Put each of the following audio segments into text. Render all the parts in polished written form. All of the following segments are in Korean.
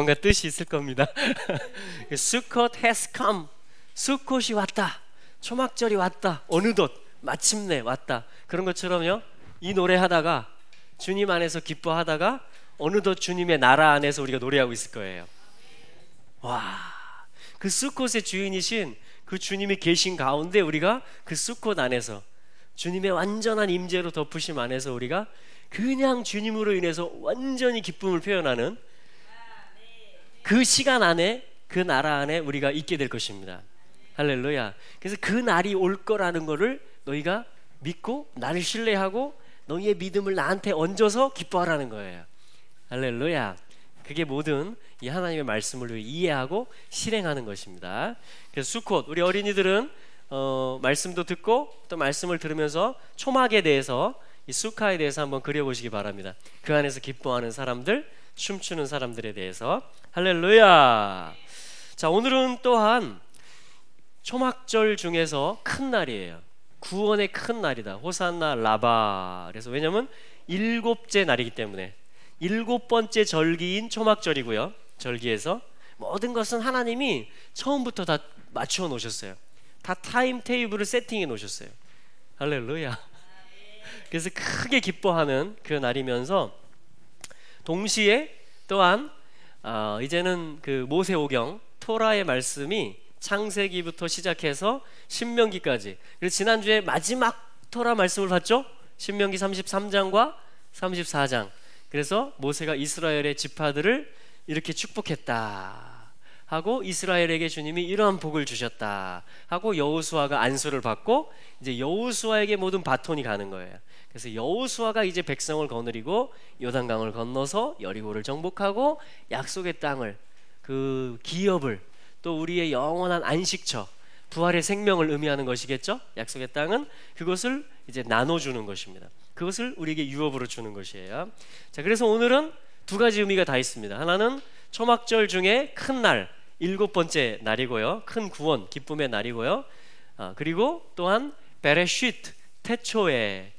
뭔가 뜻이 있을 겁니다. 수컷 has come. 수컷이 왔다. 초막절이 왔다. 어느덧 마침내 왔다. 그런 것처럼요, 이 노래 하다가 주님 안에서 기뻐하다가 어느덧 주님의 나라 안에서 우리가 노래하고 있을 거예요. 와, 그 수컷의 주인이신 그 주님이 계신 가운데 우리가 그 수컷 안에서 주님의 완전한 임재로 덮으심 안에서 우리가 그냥 주님으로 인해서 완전히 기쁨을 표현하는 그 시간 안에, 그 나라 안에 우리가 있게 될 것입니다. 할렐루야. 그래서 그 날이 올 거라는 거를 너희가 믿고 나를 신뢰하고 너희의 믿음을 나한테 얹어서 기뻐하라는 거예요. 할렐루야. 그게 모든 이 하나님의 말씀을 이해하고 실행하는 것입니다. 그래서 수컷, 우리 어린이들은 말씀도 듣고 또 말씀을 들으면서 초막에 대해서, 이 수카에 대해서 한번 그려보시기 바랍니다. 그 안에서 기뻐하는 사람들, 춤추는 사람들에 대해서. 할렐루야. 자, 오늘은 또한 초막절 중에서 큰 날이에요. 구원의 큰 날이다. 호산나 라바. 그래서 왜냐하면 7째 날이기 때문에 7번째 절기인 초막절이고요. 절기에서 모든 것은 하나님이 처음부터 다 맞추어 놓으셨어요. 다 타임 테이블을 세팅해 놓으셨어요. 할렐루야. 그래서 크게 기뻐하는 그 날이면서 동시에 또한 이제는 그 모세오경 토라의 말씀이 창세기부터 시작해서 신명기까지, 그래서 지난주에 마지막 토라 말씀을 봤죠? 신명기 33장과 34장. 그래서 모세가 이스라엘의 지파들을 이렇게 축복했다 하고, 이스라엘에게 주님이 이러한 복을 주셨다 하고, 여호수아가 안수를 받고 이제 여호수아에게 모든 바톤이 가는 거예요. 그래서 여호수아가 이제 백성을 거느리고 요단강을 건너서 여리고를 정복하고 약속의 땅을, 그 기업을, 또 우리의 영원한 안식처, 부활의 생명을 의미하는 것이겠죠. 약속의 땅은 그것을 이제 나눠주는 것입니다. 그것을 우리에게 유업으로 주는 것이에요. 자, 그래서 오늘은 두 가지 의미가 다 있습니다. 하나는 초막절 중에 큰 날, 7번째 날이고요, 큰 구원, 기쁨의 날이고요. 그리고 또한 베레시트, 태초에,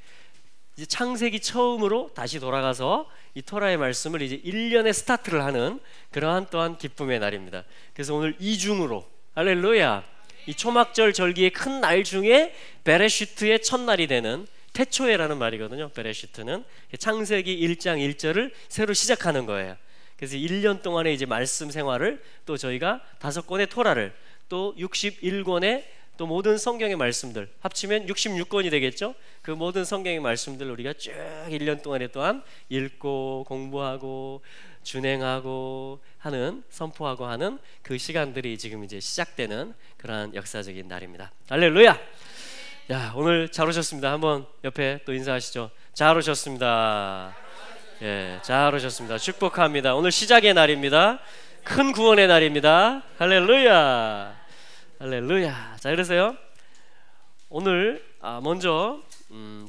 이제 창세기 처음으로 다시 돌아가서 이 토라의 말씀을 이제 1년의 스타트를 하는 그러한 또한 기쁨의 날입니다. 그래서 오늘 이중으로, 할렐루야, 이 초막절 절기의 큰 날 중에 베레시트의 첫날이 되는 태초에라는 말이거든요. 베레시트는 창세기 1장 1절을 새로 시작하는 거예요. 그래서 1년 동안의 이제 말씀 생활을, 또 저희가 5권의 토라를, 또 61권의 또 모든 성경의 말씀들 합치면 66권이 되겠죠. 그 모든 성경의 말씀들 우리가 쭉 1년 동안에 또한 읽고 공부하고 준행하고 하는, 선포하고 하는 그 시간들이 지금 이제 시작되는 그러한 역사적인 날입니다. 할렐루야. 야, 오늘 잘 오셨습니다. 한번 옆에 또 인사하시죠. 잘 오셨습니다. 예, 잘 오셨습니다. 축복합니다. 오늘 시작의 날입니다. 큰 구원의 날입니다. 할렐루야. 할렐루야. 자, 그래서요, 오늘 먼저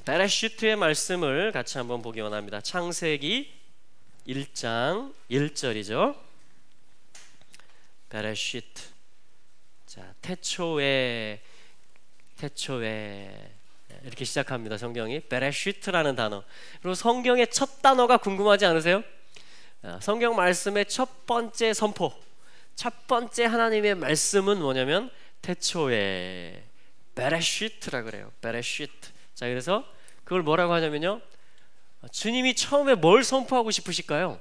베레시트의 말씀을 같이 한번 보기 원합니다. 창세기 1장 1절이죠. 베레시트. 자, 태초에 이렇게 시작합니다. 성경이 베레시트라는 단어. 그리고 성경의 첫 단어가 궁금하지 않으세요? 성경 말씀의 첫 번째 선포, 첫 번째 하나님의 말씀은 뭐냐면 태초에, 베레시트라 그래요. 베레시트. 자, 그래서 그걸 뭐라고 하냐면요, 주님이 처음에 뭘 선포하고 싶으실까요?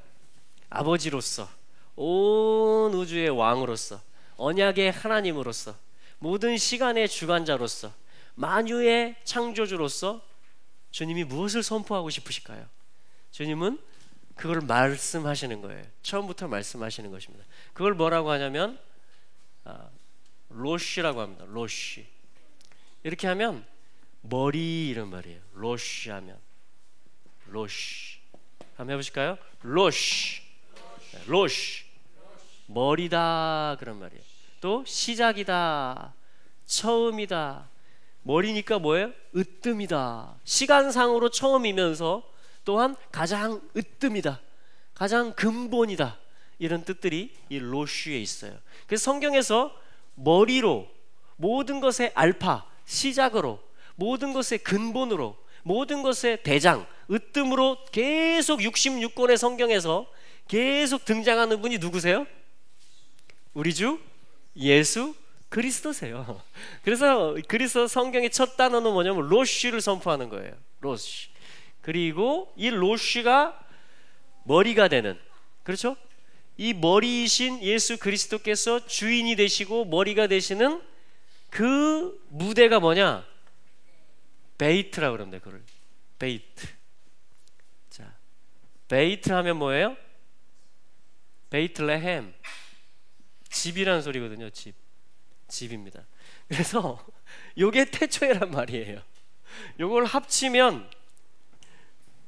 아버지로서, 온 우주의 왕으로서, 언약의 하나님으로서, 모든 시간의 주관자로서, 만유의 창조주로서 주님이 무엇을 선포하고 싶으실까요? 주님은 그걸 말씀하시는 거예요. 처음부터 말씀하시는 것입니다. 그걸 뭐라고 하냐면 로시라고 합니다. 로시. 이렇게 하면 머리, 이런 말이에요. 로시 하면 로시. 한번 해보실까요? 로시. 로시. 머리다, 그런 말이에요. 또 시작이다, 처음이다. 머리니까 뭐예요? 으뜸이다. 시간상으로 처음이면서 또한 가장 으뜸이다, 가장 근본이다, 이런 뜻들이 이 로쉬에 있어요. 그래서 성경에서 머리로, 모든 것의 알파, 시작으로, 모든 것의 근본으로, 모든 것의 대장, 으뜸으로 계속 66권의 성경에서 계속 등장하는 분이 누구세요? 우리 주 예수 그리스도세요. 그래서 그리스도 성경의 첫 단어는 뭐냐면 로쉬를 선포하는 거예요. 로쉬. 그리고 이 로쉬가 머리가 되는, 그렇죠? 이 머리이신 예수 그리스도께서 주인이 되시고 머리가 되시는 그 무대가 뭐냐? 베이트라고 그럽니다. 그걸 베이트. 자, 베이트 하면 뭐예요? 베이틀레헴, 집이라는 소리거든요. 집입니다. 그래서 요게 태초에란 말이에요. 요걸 합치면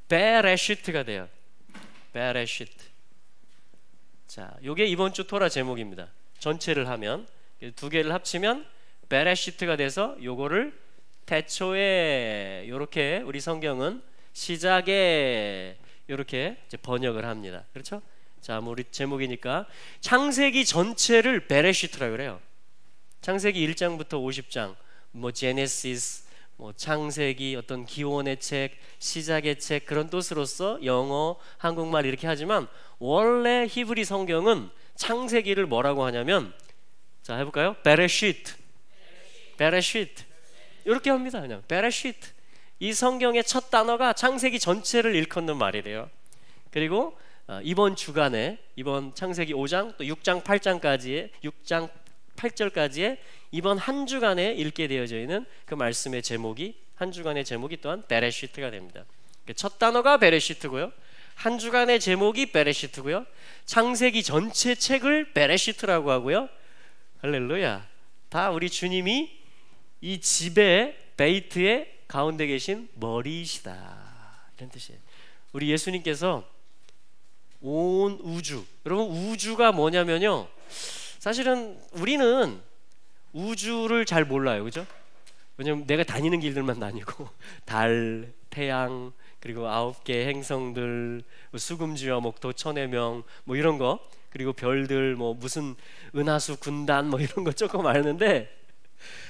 베레시트가 돼요. 베레시트. 자, 요게 이번 주 토라 제목입니다. 전체를 하면 두 개를 합치면 베레시트가 돼서 요거를 태초에, 요렇게 우리 성경은 시작에 요렇게 이제 번역을 합니다. 그렇죠? 자, 우리 제목이니까 창세기 전체를 베레시트라고 그래요. 창세기 1장부터 50장, 뭐 제네시스, 뭐 창세기, 어떤 기원의 책, 시작의 책, 그런 뜻으로서 영어, 한국말 이렇게 하지만 원래 히브리 성경은 창세기를 뭐라고 하냐면, 자, 해볼까요? 베레시트, 베레시트 이렇게 합니다. 그냥 베레시트. 이 성경의 첫 단어가 창세기 전체를 일컫는 말이래요. 그리고 이번 주간에, 이번 창세기 5장 또 6장 8장까지의 6장 8절까지의 이번 한 주간에 읽게 되어져 있는 그 말씀의 제목이, 한 주간의 제목이 또한 베레시트가 됩니다. 첫 단어가 베레시트고요, 한 주간의 제목이 베레시트고요, 창세기 전체 책을 베레시트라고 하고요. 할렐루야. 다 우리 주님이 이 집의 베이트의 가운데 계신 머리이시다, 이런 뜻이에요. 우리 예수님께서 온 우주, 여러분 우주가 뭐냐면요, 사실은 우리는 우주를 잘 몰라요. 그죠? 왜냐면 내가 다니는 길들만 다니고 달, 태양, 그리고 9개 행성들, 수금지와 목토, 천해명 뭐 이런 거, 그리고 별들, 뭐 무슨 은하수 군단 뭐 이런 거 조금 아는데,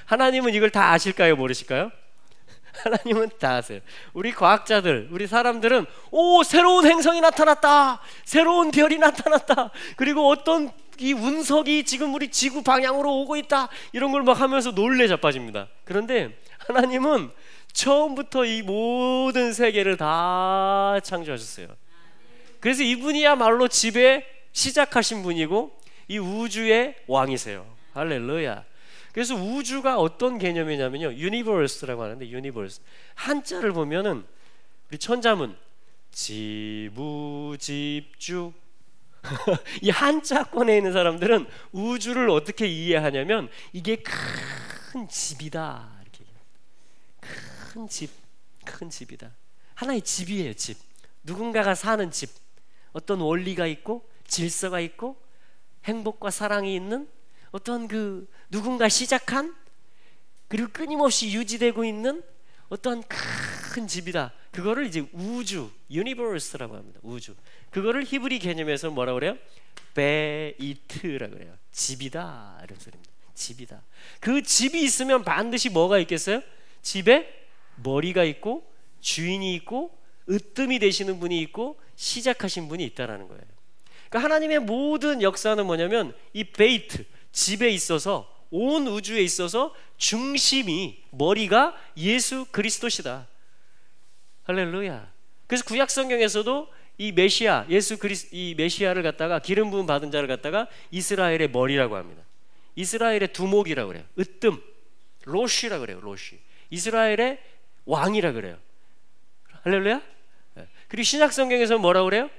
하나님은 이걸 다 아실까요? 모르실까요? 하나님은 다 아세요. 우리 과학자들, 우리 사람들은 오, 새로운 행성이 나타났다, 새로운 별이 나타났다, 그리고 어떤 이 운석이 지금 우리 지구 방향으로 오고 있다, 이런 걸 막 하면서 놀래 자빠집니다. 그런데 하나님은 처음부터 이 모든 세계를 다 창조하셨어요. 그래서 이분이야말로 집에 시작하신 분이고 이 우주의 왕이세요. 할렐루야. 그래서 우주가 어떤 개념이냐면요, 유니버스라고 하는데, 유니버스 한자를 보면은 우리 천자문 지무집주 이 한자권에 있는 사람들은 우주를 어떻게 이해하냐면 이게 큰 집이다, 이렇게. 큰 집, 큰 집이다. 하나의 집이에요. 집. 누군가가 사는 집. 어떤 원리가 있고 질서가 있고 행복과 사랑이 있는 어떤 그 누군가 시작한, 그리고 끊임없이 유지되고 있는 어떤 큰 집이다. 그거를 이제 우주, 유니버스라고 합니다. 우주. 그거를 히브리 개념에서 뭐라고 그래요? 베이트라고 그래요. 집이다, 이런 소리입니다. 집이다. 그 집이 있으면 반드시 뭐가 있겠어요? 집에 머리가 있고 주인이 있고 으뜸이 되시는 분이 있고 시작하신 분이 있다라는 거예요. 그러니까 하나님의 모든 역사는 뭐냐면 이 베이트, 집에 있어서, 온 우주에 있어서 중심이, 머리가 예수 그리스도시다. 할렐루야. 그래서 구약 성경에서도 이 메시아, 이 메시아를 갖다가, 기름 부음 받은 자를 갖다가 이스라엘의 머리라고 합니다. 이스라엘의 두목이라고 그래요. 으뜸, 로시라고 그래요. 로시. 이스라엘의 왕이라고 그래요. 할렐루야. 그리고 신약 성경에서는 뭐라고 그래요?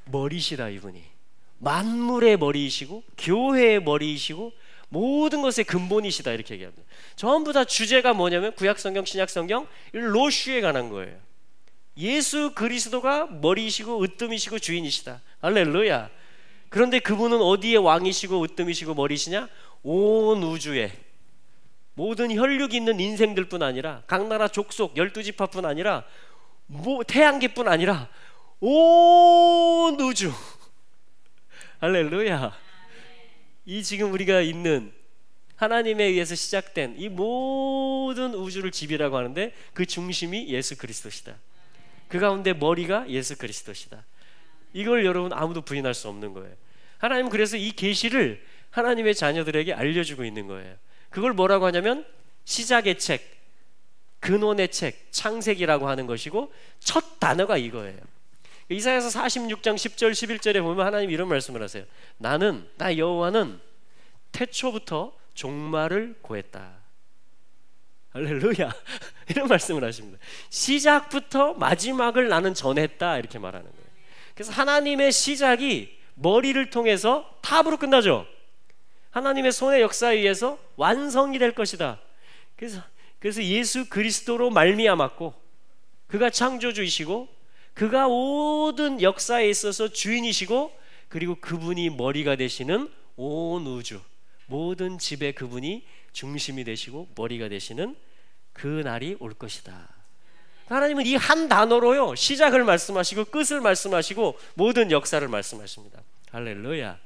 머리시다, 이분이. 만물의 머리이시고 교회의 머리이시고 모든 것의 근본이시다, 이렇게 얘기합니다. 전부 다 주제가 뭐냐면 구약성경, 신약성경 로쉬에 관한 거예요. 예수 그리스도가 머리이시고 으뜸이시고 주인이시다. 할렐루야. 그런데 그분은 어디에 왕이시고 으뜸이시고 머리시냐? 온 우주에 모든 혈육이 있는 인생들뿐 아니라, 각 나라 족속 12지파뿐 아니라, 태양계뿐 아니라 온 우주. 할렐루야. 이 지금 우리가 있는 하나님에 의해서 시작된 이 모든 우주를 집이라고 하는데 그 중심이 예수 그리스도시다. 그 가운데 머리가 예수 그리스도시다. 이걸 여러분 아무도 부인할 수 없는 거예요. 하나님은 그래서 이 계시를 하나님의 자녀들에게 알려주고 있는 거예요. 그걸 뭐라고 하냐면 시작의 책, 근원의 책, 창세기라고 하는 것이고 첫 단어가 이거예요. 이사야서 46장 10절 11절에 보면 하나님 이런 말씀을 하세요. 나 여호와는 태초부터 종말을 고했다. 할렐루야. 이런 말씀을 하십니다. 시작부터 마지막을 나는 전했다, 이렇게 말하는 거예요. 그래서 하나님의 시작이 머리를 통해서 탑으로 끝나죠. 하나님의 손의 역사에 의해서 완성이 될 것이다. 그래서 예수 그리스도로 말미암았고, 그가 창조주이시고, 그가 모든 역사에 있어서 주인이시고, 그리고 그분이 머리가 되시는 온 우주, 모든 집에 그분이 중심이 되시고 머리가 되시는 그 날이 올 것이다. 하나님은 이 한 단어로요, 시작을 말씀하시고 끝을 말씀하시고 모든 역사를 말씀하십니다. 할렐루야.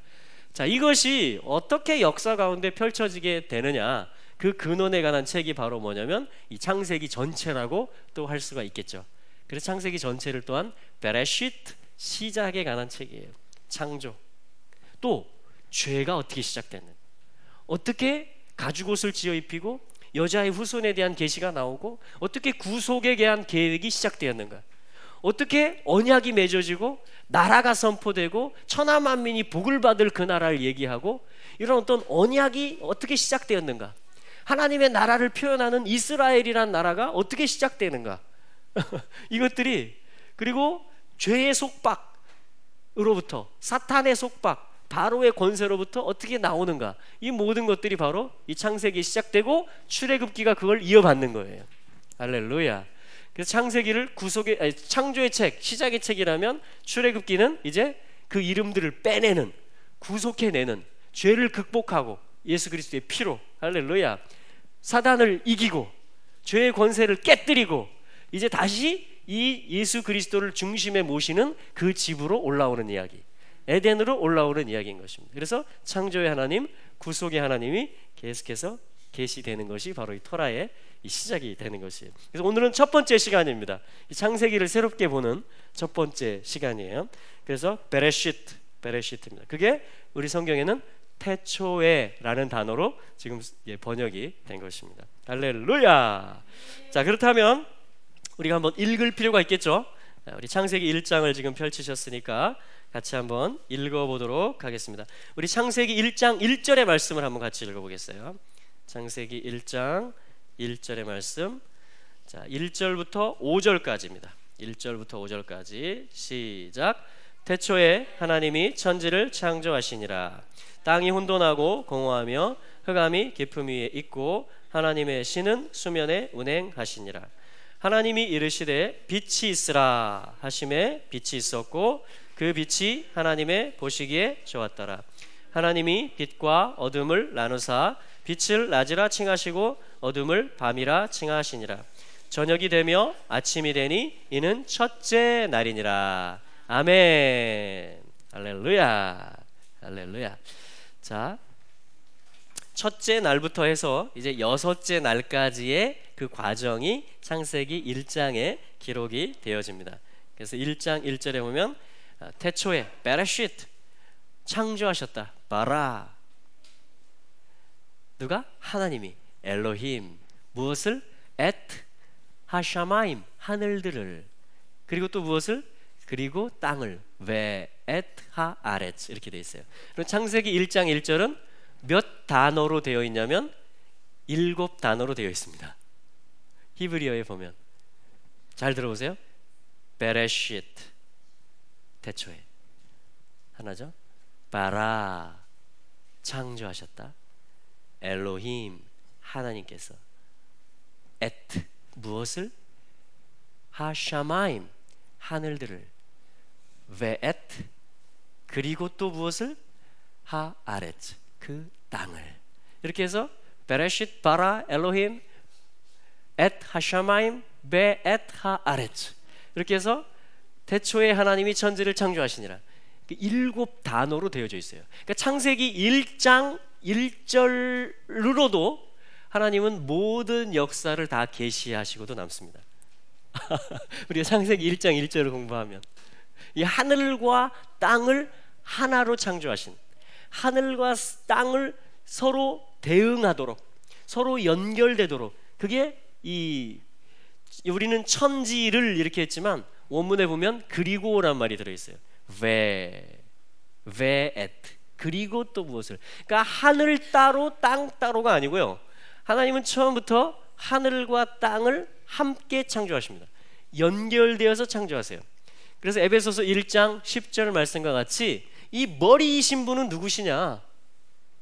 자, 이것이 어떻게 역사 가운데 펼쳐지게 되느냐, 그 근원에 관한 책이 바로 뭐냐면 이 창세기 전체라고 또 할 수가 있겠죠. 그래서 창세기 전체를 또한 베레시트, 시작에 관한 책이에요. 창조. 또 죄가 어떻게 시작됐는가, 어떻게 가죽옷을 지어 입히고 여자의 후손에 대한 계시가 나오고, 어떻게 구속에 대한 계획이 시작되었는가, 어떻게 언약이 맺어지고 나라가 선포되고 천하 만민이 복을 받을 그 나라를 얘기하고, 이런 어떤 언약이 어떻게 시작되었는가, 하나님의 나라를 표현하는 이스라엘이란 나라가 어떻게 시작되는가 이것들이, 그리고 죄의 속박으로부터, 사탄의 속박, 바로의 권세로부터 어떻게 나오는가, 이 모든 것들이 바로 이 창세기 시작되고 출애굽기가 그걸 이어받는 거예요. 할렐루야. 그래서 창세기를 창조의 책, 시작의 책이라면 출애굽기는 이제 그 이름들을 빼내는, 구속해내는, 죄를 극복하고 예수 그리스도의 피로, 할렐루야, 사단을 이기고 죄의 권세를 깨뜨리고 이제 다시 이 예수 그리스도를 중심에 모시는 그 집으로 올라오는 이야기, 에덴으로 올라오는 이야기인 것입니다. 그래서 창조의 하나님, 구속의 하나님이 계속해서 계시되는 것이 바로 이 토라의 이 시작이 되는 것이에요. 그래서 오늘은 첫 번째 시간입니다. 이 창세기를 새롭게 보는 첫 번째 시간이에요. 그래서 베레시트입니다. 그게 우리 성경에는 태초에라는 단어로 지금 번역이 된 것입니다. 할렐루야. 자, 그렇다면 우리가 한번 읽을 필요가 있겠죠. 우리 창세기 1장을 지금 펼치셨으니까 같이 한번 읽어보도록 하겠습니다. 우리 창세기 1장 1절의 말씀을 한번 같이 읽어보겠어요. 창세기 1장 1절의 말씀. 자, 1절부터 5절까지입니다. 1절부터 5절까지 시작. 태초에 하나님이 천지를 창조하시니라. 땅이 혼돈하고 공허하며 흑암이 깊음 위에 있고 하나님의 신은 수면에 운행하시니라. 하나님이 이르시되 빛이 있으라 하심에 빛이 있었고 그 빛이 하나님의 보시기에 좋았더라. 하나님이 빛과 어둠을 나누사 빛을 낮이라 칭하시고 어둠을 밤이라 칭하시니라. 저녁이 되며 아침이 되니 이는 첫째 날이니라. 아멘. 할렐루야. 할렐루야. 자, 첫째 날부터 해서 이제 여섯째 날까지의 그 과정이 창세기 1장에 기록이 되어집니다. 그래서 1장 1절에 보면 태초에 베레시트, 창조하셨다. 바라. 누가? 하나님이. 엘로힘. 무엇을? 에트 하샤마임, 하늘들을. 그리고 또 무엇을? 그리고 땅을. 웨 에트 하 아레츠, 이렇게 되어 있어요. 그럼 창세기 1장 1절은 몇 단어로 되어 있냐면 7단어로 되어 있습니다. 히브리어에 보면 잘 들어보세요. 베레시트, 태초에. 하나죠. 바라, 창조하셨다. 엘로힘, 하나님께서. 에트, 무엇을? 하샤마임, 하늘들을. 베에트, 그리고 또 무엇을? 하아레츠, 그 땅을. 이렇게 해서 베레시트, 바라, 엘로힘, 엣 하샤마임, 베엣 하아레츠, 이렇게 해서 태초에 하나님이 천지를 창조하시니라. 7단어로 되어져 있어요. 그러니까 창세기 1장 1절로도 하나님은 모든 역사를 다 계시하시고도 남습니다. 우리가 창세기 1장 1절을 공부하면 이 하늘과 땅을 하나로 창조하신, 하늘과 땅을 서로 대응하도록, 서로 연결되도록, 그게 우리는 천지를 이렇게 했지만 원문에 보면 그리고란 말이 들어있어요. et, 그리고 또 무엇을, 그러니까 하늘 따로 땅 따로가 아니고요, 하나님은 처음부터 하늘과 땅을 함께 창조하십니다. 연결되어서 창조하세요. 그래서 에베소서 1장 10절 말씀과 같이 이 머리이신 분은 누구시냐,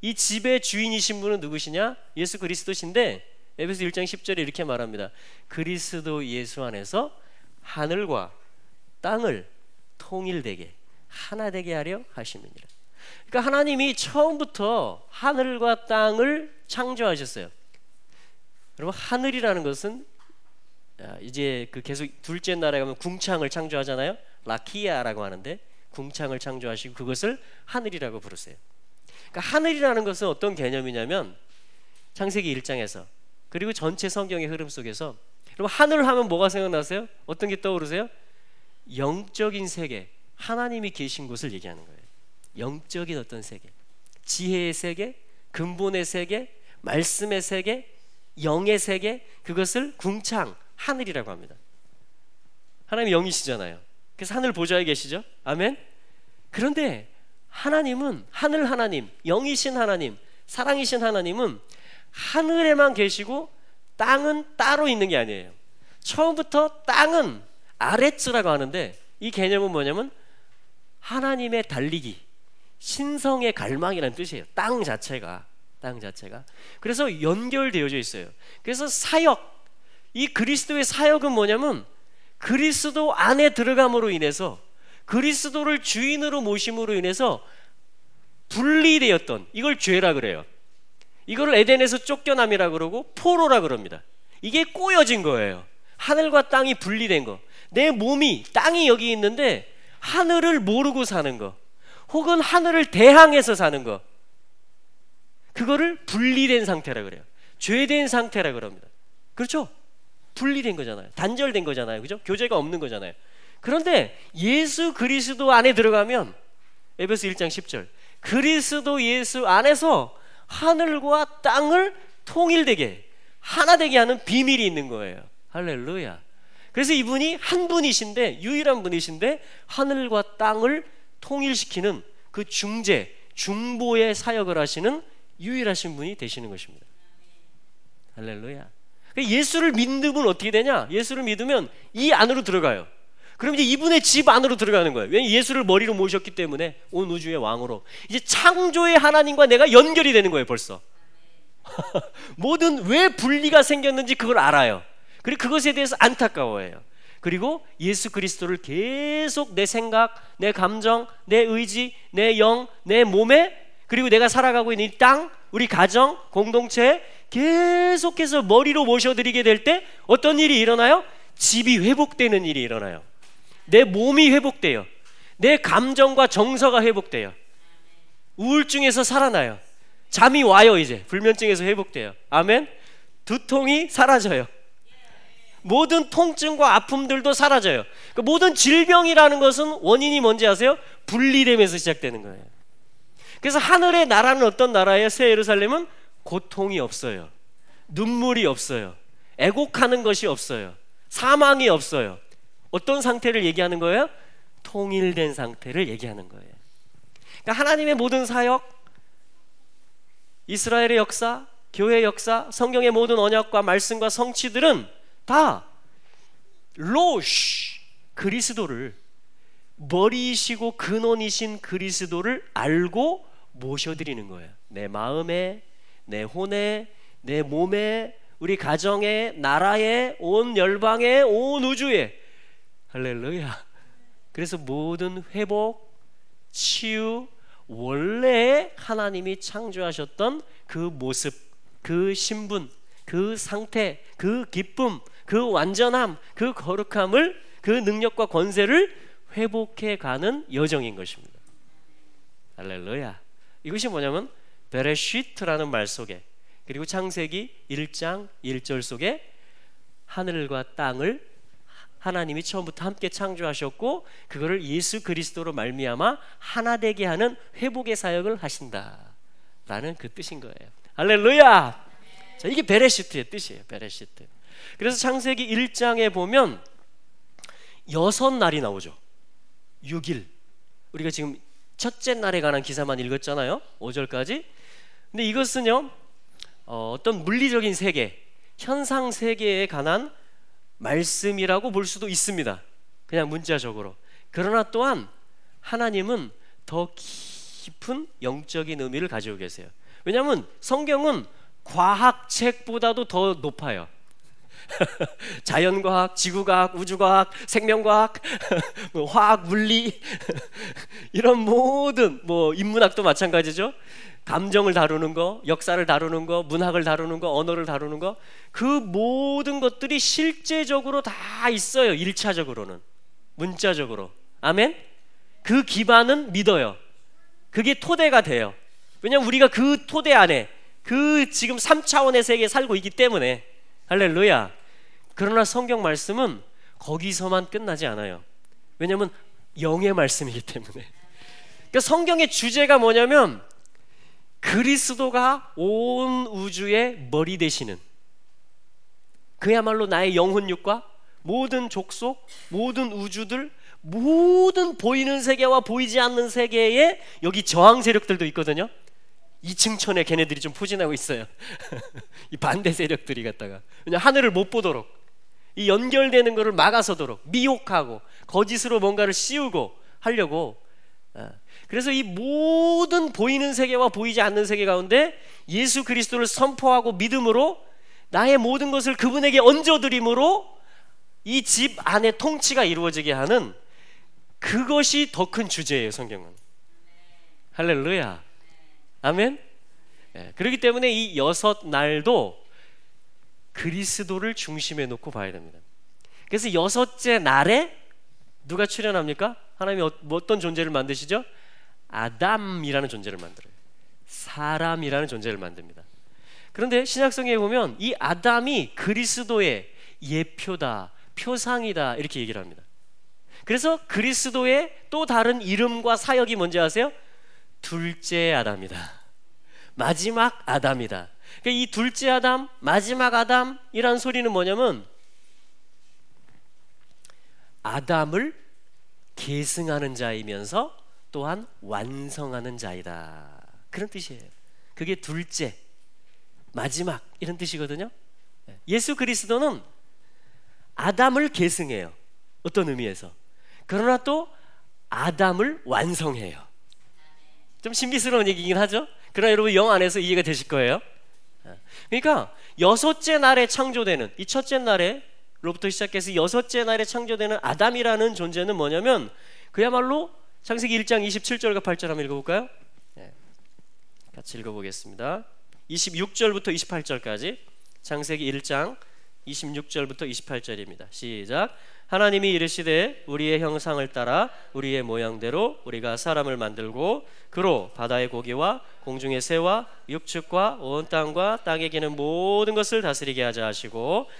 이 집의 주인이신 분은 누구시냐, 예수 그리스도신데 에베소 1장 10절에 이렇게 말합니다. 그리스도 예수 안에서 하늘과 땅을 통일되게 하나 되게 하려 하심이니라. 그러니까 하나님이 처음부터 하늘과 땅을 창조하셨어요. 여러분, 하늘이라는 것은 이제 그 계속 둘째 나라에 가면 궁창을 창조하잖아요. 라키아라고 하는데 궁창을 창조하시고 그것을 하늘이라고 부르세요. 그러니까 하늘이라는 것은 어떤 개념이냐면 창세기 1장에서 그리고 전체 성경의 흐름 속에서, 여러분 하늘 하면 뭐가 생각나세요? 어떤 게 떠오르세요? 영적인 세계, 하나님이 계신 곳을 얘기하는 거예요. 영적인 어떤 세계, 지혜의 세계, 근본의 세계, 말씀의 세계, 영의 세계, 그것을 궁창, 하늘이라고 합니다. 하나님이 영이시잖아요. 그래서 하늘 보좌에 계시죠. 아멘. 그런데 하나님은, 하늘 하나님, 영이신 하나님, 사랑이신 하나님은 하늘에만 계시고 땅은 따로 있는 게 아니에요. 처음부터 땅은 아레츠라고 하는데 이 개념은 뭐냐면 하나님의 달리기, 신성의 갈망이라는 뜻이에요. 땅 자체가. 그래서 연결되어져 있어요. 그래서 사역, 이 그리스도의 사역은 뭐냐면 그리스도 안에 들어감으로 인해서, 그리스도를 주인으로 모심으로 인해서 분리되었던, 이걸 죄라 그래요. 이걸 에덴에서 쫓겨남이라 그러고 포로라 그럽니다. 이게 꼬여진 거예요. 하늘과 땅이 분리된 거. 내 몸이, 땅이 여기 있는데 하늘을 모르고 사는 거, 혹은 하늘을 대항해서 사는 거, 그거를 분리된 상태라 그래요. 죄된 상태라 그럽니다. 그렇죠? 분리된 거잖아요. 단절된 거잖아요. 그죠? 교제가 없는 거잖아요. 그런데 예수 그리스도 안에 들어가면, 에베소 1장 10절, 그리스도 예수 안에서 하늘과 땅을 통일되게, 하나 되게 하는 비밀이 있는 거예요. 할렐루야. 그래서 이분이 한 분이신데, 유일한 분이신데 하늘과 땅을 통일시키는 그 중재, 중보의 사역을 하시는 유일하신 분이 되시는 것입니다. 할렐루야. 예수를 믿으면 어떻게 되냐? 예수를 믿으면 이 안으로 들어가요. 그럼 이제 이분의 집 안으로 들어가는 거예요. 왜냐하면 예수를 머리로 모셨기 때문에, 온 우주의 왕으로. 이제 창조의 하나님과 내가 연결이 되는 거예요. 벌써 모든 왜 분리가 생겼는지 그걸 알아요. 그리고 그것에 대해서 안타까워해요. 그리고 예수 그리스도를 계속 내 생각, 내 감정, 내 의지, 내 영, 내 몸에, 그리고 내가 살아가고 있는 이 땅, 우리 가정, 공동체에 계속해서 머리로 모셔드리게 될 때 어떤 일이 일어나요? 집이 회복되는 일이 일어나요. 내 몸이 회복돼요. 내 감정과 정서가 회복돼요. 우울증에서 살아나요. 잠이 와요. 이제 불면증에서 회복돼요. 아멘. 두통이 사라져요. 모든 통증과 아픔들도 사라져요. 그러니까 모든 질병이라는 것은 원인이 뭔지 아세요? 분리되면서 시작되는 거예요. 그래서 하늘의 나라는 어떤 나라예요? 새 예루살렘은 고통이 없어요. 눈물이 없어요. 애곡하는 것이 없어요. 사망이 없어요. 어떤 상태를 얘기하는 거예요? 통일된 상태를 얘기하는 거예요. 그러니까 하나님의 모든 사역, 이스라엘의 역사, 교회의 역사, 성경의 모든 언약과 말씀과 성취들은 다 로시, 그리스도를, 머리이시고 근원이신 그리스도를 알고 모셔드리는 거예요. 내 마음에, 내 혼에, 내 몸에, 우리 가정에, 나라에, 온 열방에, 온 우주에. 할렐루야. 그래서 모든 회복, 치유, 원래 하나님이 창조하셨던 그 모습, 그 신분, 그 상태, 그 기쁨, 그 완전함, 그 거룩함을, 그 능력과 권세를 회복해 가는 여정인 것입니다. 할렐루야. 이것이 뭐냐면 베레시트라는 말 속에, 그리고 창세기 1장 1절 속에 하늘과 땅을 하나님이 처음부터 함께 창조하셨고 그거를 예수 그리스도로 말미암아 하나 되게 하는 회복의 사역을 하신다라는 그 뜻인 거예요. 할렐루야. 자, 이게 베레시트의 뜻이에요. 베레시트. 그래서 창세기 1장에 보면 6날이 나오죠. 6일. 우리가 지금 첫째 날에 관한 기사만 읽었잖아요. 5절까지. 근데 이것은요, 어떤 물리적인 세계, 현상 세계에 관한 말씀이라고 볼 수도 있습니다. 그냥 문자적으로. 그러나 또한 하나님은 더 깊은 영적인 의미를 가지고 계세요. 왜냐하면 성경은 과학책보다도 더 높아요. 자연과학, 지구과학, 우주과학, 생명과학, 뭐 화학, 물리 이런 모든 인문학도 마찬가지죠. 감정을 다루는 거, 역사를 다루는 거, 문학을 다루는 거, 언어를 다루는 거, 그 모든 것들이 실제적으로 다 있어요. 1차적으로는 문자적으로. 아멘. 그 기반은 믿어요. 그게 토대가 돼요. 왜냐하면 우리가 그 토대 안에 그 지금 3차원의 세계에 살고 있기 때문에. 할렐루야. 그러나 성경 말씀은 거기서만 끝나지 않아요. 왜냐하면 영의 말씀이기 때문에. 그러니까 성경의 주제가 뭐냐면 그리스도가 온 우주의 머리 되시는, 그야말로 나의 영혼육과 모든 족속, 모든 우주들, 모든 보이는 세계와 보이지 않는 세계에 여기 저항 세력들도 있거든요. 2층 천에 걔네들이 좀 포진하고 있어요. 이 반대 세력들이 갖다가 그냥 하늘을 못 보도록, 이 연결되는 것을 막아서도록 미혹하고 거짓으로 뭔가를 씌우고 하려고. 그래서 이 모든 보이는 세계와 보이지 않는 세계 가운데 예수 그리스도를 선포하고 믿음으로 나의 모든 것을 그분에게 얹어드림으로 이 집 안에 통치가 이루어지게 하는, 그것이 더 큰 주제예요. 성경은. 할렐루야. 아멘. 그렇기 때문에 이 6날도 그리스도를 중심에 놓고 봐야 됩니다. 그래서 6째 날에 누가 출현합니까? 하나님이 어떤 존재를 만드시죠? 아담이라는 존재를 만들어요. 사람이라는 존재를 만듭니다. 그런데 신약성경에 보면 이 아담이 그리스도의 예표다, 표상이다 이렇게 얘기를 합니다. 그래서 그리스도의 또 다른 이름과 사역이 뭔지 아세요? 둘째 아담이다, 마지막 아담이다. 그러니까 이 둘째 아담, 마지막 아담이란 소리는 뭐냐면 아담을 계승하는 자이면서 또한 완성하는 자이다, 그런 뜻이에요. 그게 둘째, 마지막 이런 뜻이거든요. 예수 그리스도는 아담을 계승해요. 어떤 의미에서. 그러나 또 아담을 완성해요. 좀 신비스러운 얘기긴 하죠. 그러나 여러분 영 안에서 이해가 되실 거예요. 그러니까 6째 날에 창조되는, 이 첫째 날에로부터 시작해서 6째 날에 창조되는 아담이라는 존재는 뭐냐면 그야말로 창세기 1장 27절과 8절 한번 읽어볼까요? 같이 읽어보겠습니다. 26절부터 28절까지 창세기 1장 26절부터 28절입니다. 시작. 하나님이 이르시되 우리의 형상을 따라 우리의 모양대로 우리가 사람을 만들고 그로 바다의 고기와 공중의 새와 육축과 온 땅과 땅에 기는 모든 것을 다스리게 하자 하시고,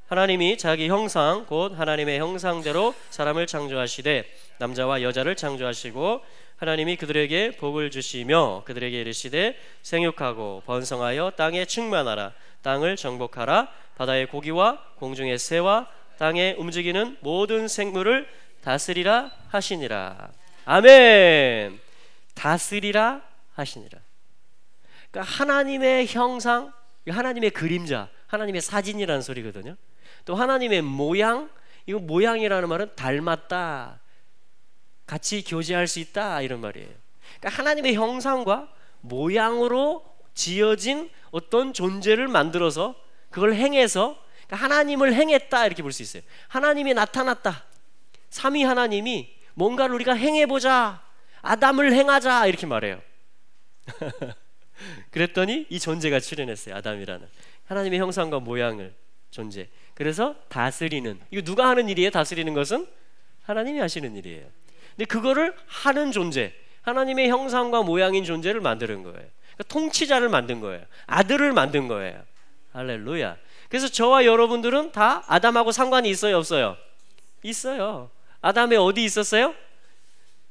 하나님이 자기 형상 곧 하나님의 형상대로 사람을 창조하시되 남자와 여자를 창조하시고, 하나님이 그들에게 복을 주시며 그들에게 이르시되 생육하고 번성하여 땅에 충만하라, 땅을 정복하라, 바다의 고기와 공중의 새와 땅에 움직이는 모든 생물을 다스리라 하시니라. 아멘. 다스리라 하시니라. 그러니까 하나님의 형상, 하나님의 그림자, 하나님의 사진이라는 소리거든요. 또 하나님의 모양, 이거 모양이라는 말은 닮았다, 같이 교제할 수 있다 이런 말이에요. 그러니까 하나님의 형상과 모양으로 지어진 어떤 존재를 만들어서 그걸 행해서, 그러니까 하나님을 행했다 이렇게 볼 수 있어요. 하나님이 나타났다, 삼위 하나님이 뭔가를 우리가 행해보자, 아담을 행하자 이렇게 말해요. 그랬더니 이 존재가 출현했어요. 아담이라는 하나님의 형상과 모양을 존재. 그래서 다스리는, 이거 누가 하는 일이에요? 다스리는 것은 하나님이 하시는 일이에요. 근데 그거를 하는 존재, 하나님의 형상과 모양인 존재를 만드는 거예요. 그러니까 통치자를 만든 거예요. 아들을 만든 거예요. 할렐루야. 그래서 저와 여러분들은 다 아담하고 상관이 있어요, 없어요? 있어요. 아담의 어디 있었어요?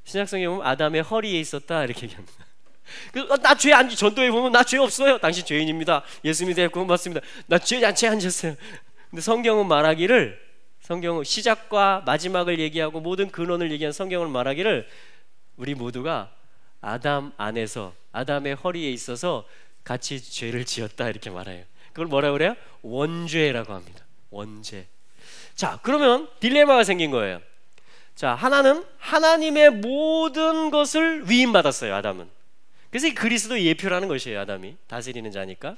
신약성에 보면 아담의 허리에 있었다 이렇게 얘기합니다. 나 죄 안, 전도에 보면 나 죄 없어요. 당신 죄인입니다. 예수 믿어 구원 받습니다. 나 죄 안 졌어요. 근데 성경은 말하기를, 성경은 시작과 마지막을 얘기하고 모든 근원을 얘기한 성경을 말하기를 우리 모두가 아담 안에서 아담의 허리에 있어서 같이 죄를 지었다 이렇게 말해요. 그걸 뭐라 그래요? 원죄라고 합니다. 원죄. 자, 그러면 딜레마가 생긴 거예요. 자, 하나는 하나님의 모든 것을 위임받았어요. 아담은. 그래서 이 그리스도 예표라는 것이에요. 아담이 다스리는 자니까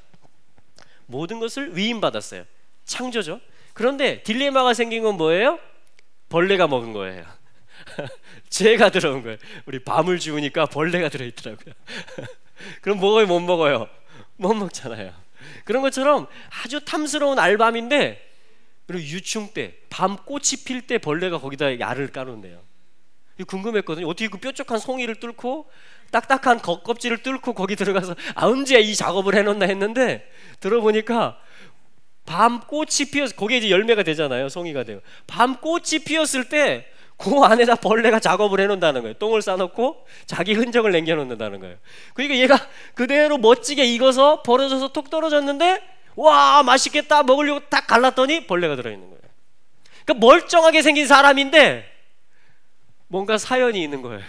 모든 것을 위임받았어요. 창조죠. 그런데 딜레마가 생긴 건 뭐예요? 벌레가 먹은 거예요. 죄가 들어온 거예요. 우리 밤을 주우니까 벌레가 들어있더라고요. 그럼 먹어요? 못 먹어요? 못 먹잖아요. 그런 것처럼 아주 탐스러운 알밤인데, 그리고 유충 때, 밤 꽃이 필 때 벌레가 거기다 알을 까놓는데요. 궁금했거든요. 어떻게 그 뾰족한 송이를 뚫고 딱딱한 겉껍질을 뚫고 거기 들어가서 언제 이 작업을 해놓나 했는데, 들어보니까 밤 꽃이 피었, 거기에 이제 열매가 되잖아요. 송이가 되고 밤 꽃이 피었을 때 그 안에다 벌레가 작업을 해놓는다는 거예요. 똥을 싸놓고 자기 흔적을 남겨놓는다는 거예요. 그러니까 얘가 그대로 멋지게 익어서 벌어져서 톡 떨어졌는데, 와 맛있겠다 먹으려고 딱 갈랐더니 벌레가 들어있는 거예요. 그러니까 멀쩡하게 생긴 사람인데 뭔가 사연이 있는 거예요.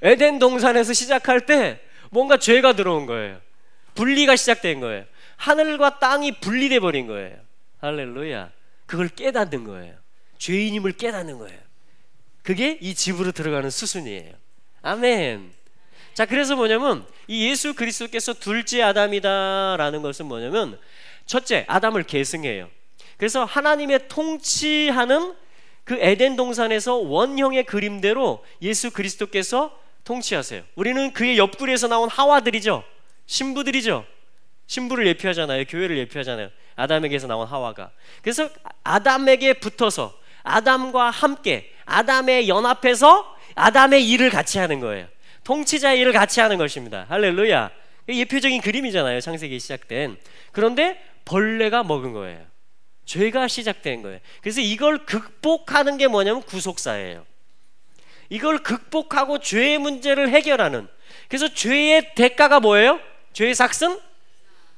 에덴 동산에서 시작할 때 뭔가 죄가 들어온 거예요. 분리가 시작된 거예요. 하늘과 땅이 분리돼 버린 거예요. 할렐루야. 그걸 깨닫는 거예요. 죄인임을 깨닫는 거예요. 그게 이 집으로 들어가는 수순이에요. 아멘. 자, 그래서 뭐냐면 이 예수 그리스도께서 둘째 아담이다라는 것은 뭐냐면, 첫째 아담을 계승해요. 그래서 하나님의 통치하는 그 에덴 동산에서 원형의 그림대로 예수 그리스도께서 통치하세요. 우리는 그의 옆구리에서 나온 하와들이죠. 신부들이죠. 신부를 예표하잖아요. 교회를 예표하잖아요. 아담에게서 나온 하와가. 그래서 아담에게 붙어서 아담과 함께 아담의 연합해서 아담의 일을 같이 하는 거예요. 통치자의 일을 같이 하는 것입니다. 할렐루야. 예표적인 그림이잖아요. 창세기 시작된. 그런데 벌레가 먹은 거예요. 죄가 시작된 거예요. 그래서 이걸 극복하는 게 뭐냐면 구속사예요. 이걸 극복하고 죄의 문제를 해결하는. 그래서 죄의 대가가 뭐예요? 죄의 삭은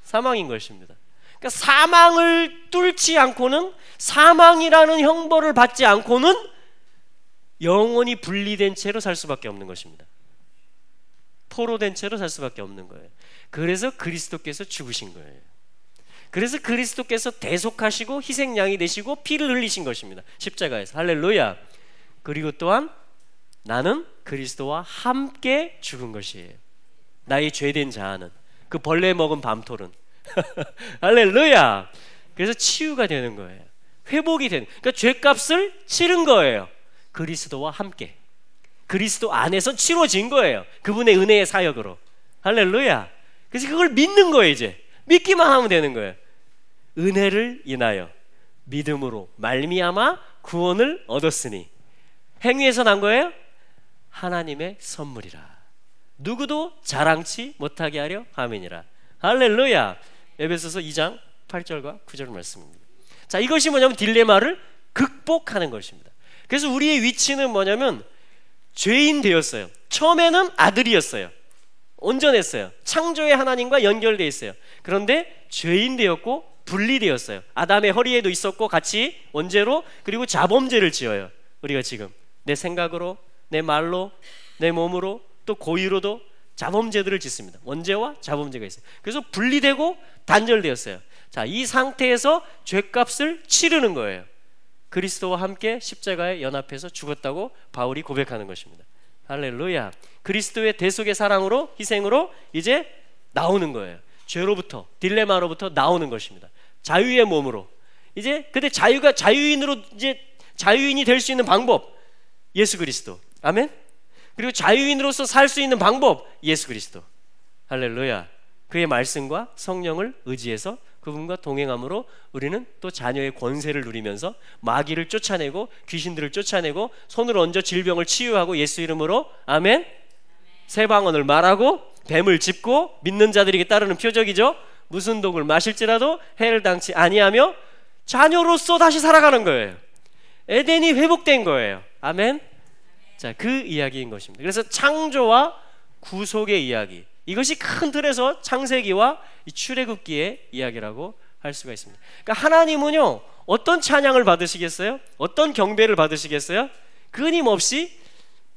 사망인 것입니다. 그러니까 사망을 뚫지 않고는, 사망이라는 형벌을 받지 않고는 영원히 분리된 채로 살 수밖에 없는 것입니다. 포로된 채로 살 수밖에 없는 거예요. 그래서 그리스도께서 죽으신 거예요. 그래서 그리스도께서 대속하시고 희생양이 되시고 피를 흘리신 것입니다. 십자가에서. 할렐루야. 그리고 또한 나는 그리스도와 함께 죽은 것이에요. 나의 죄된 자아는, 그 벌레 먹은 밤톨은 할렐루야. 그래서 치유가 되는 거예요. 회복이 되는, 그러니까 죄값을 치른 거예요. 그리스도와 함께, 그리스도 안에서 치러진 거예요. 그분의 은혜의 사역으로. 할렐루야. 그래서 그걸 믿는 거예요. 이제 믿기만 하면 되는 거예요. 은혜를 인하여 믿음으로 말미암아 구원을 얻었으니, 행위에서 난 거예요? 하나님의 선물이라. 누구도 자랑치 못하게 하려 함이니라. 할렐루야. 에베소서 2장 8절과 9절 말씀입니다. 자, 이것이 뭐냐면 딜레마를 극복하는 것입니다. 그래서 우리의 위치는 뭐냐면 죄인 되었어요. 처음에는 아들이었어요. 온전했어요. 창조의 하나님과 연결되어 있어요. 그런데 죄인 되었고 분리되었어요. 아담의 허리에도 있었고 같이 원죄로, 그리고 자범죄를 지어요. 우리가 지금 내 생각으로, 내 말로, 내 몸으로, 또 고의로도 자범죄들을 짓습니다. 원죄와 자범죄가 있어요. 그래서 분리되고 단절되었어요. 자, 이 상태에서 죄값을 치르는 거예요. 그리스도와 함께 십자가에 연합해서 죽었다고 바울이 고백하는 것입니다. 할렐루야. 그리스도의 대속의 사랑으로, 희생으로 이제 나오는 거예요. 죄로부터, 딜레마로부터 나오는 것입니다. 자유의 몸으로. 이제 근데 자유인으로 이제 자유인이 될 수 있는 방법, 예수 그리스도. 아멘. 그리고 자유인으로서 살 수 있는 방법, 예수 그리스도. 할렐루야. 그의 말씀과 성령을 의지해서 그분과 동행함으로 우리는 또 자녀의 권세를 누리면서 마귀를 쫓아내고 귀신들을 쫓아내고 손을 얹어 질병을 치유하고 예수 이름으로, 아멘. 새 방언을 말하고 뱀을 짚고, 믿는 자들에게 따르는 표적이죠. 무슨 독을 마실지라도 해를 당치 아니하며 자녀로서 다시 살아가는 거예요. 에덴이 회복된 거예요. 아멘. 자, 그 이야기인 것입니다. 그래서 창조와 구속의 이야기, 이것이 큰 틀에서 창세기와 이 출애굽기의 이야기라고 할 수가 있습니다. 그러니까 하나님은요, 어떤 찬양을 받으시겠어요? 어떤 경배를 받으시겠어요? 끊임없이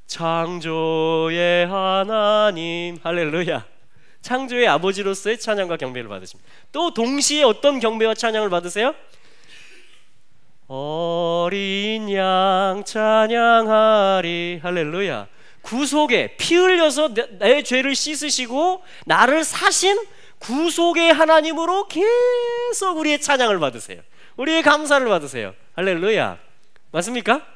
창조의 하나님, 할렐루야, 창조의 아버지로서의 찬양과 경배를 받으십니다. 또 동시에 어떤 경배와 찬양을 받으세요? 어린 양 찬양하리, 할렐루야. 구속에 피 흘려서 내 죄를 씻으시고 나를 사신 구속의 하나님으로 계속 우리의 찬양을 받으세요. 우리의 감사를 받으세요. 할렐루야. 맞습니까?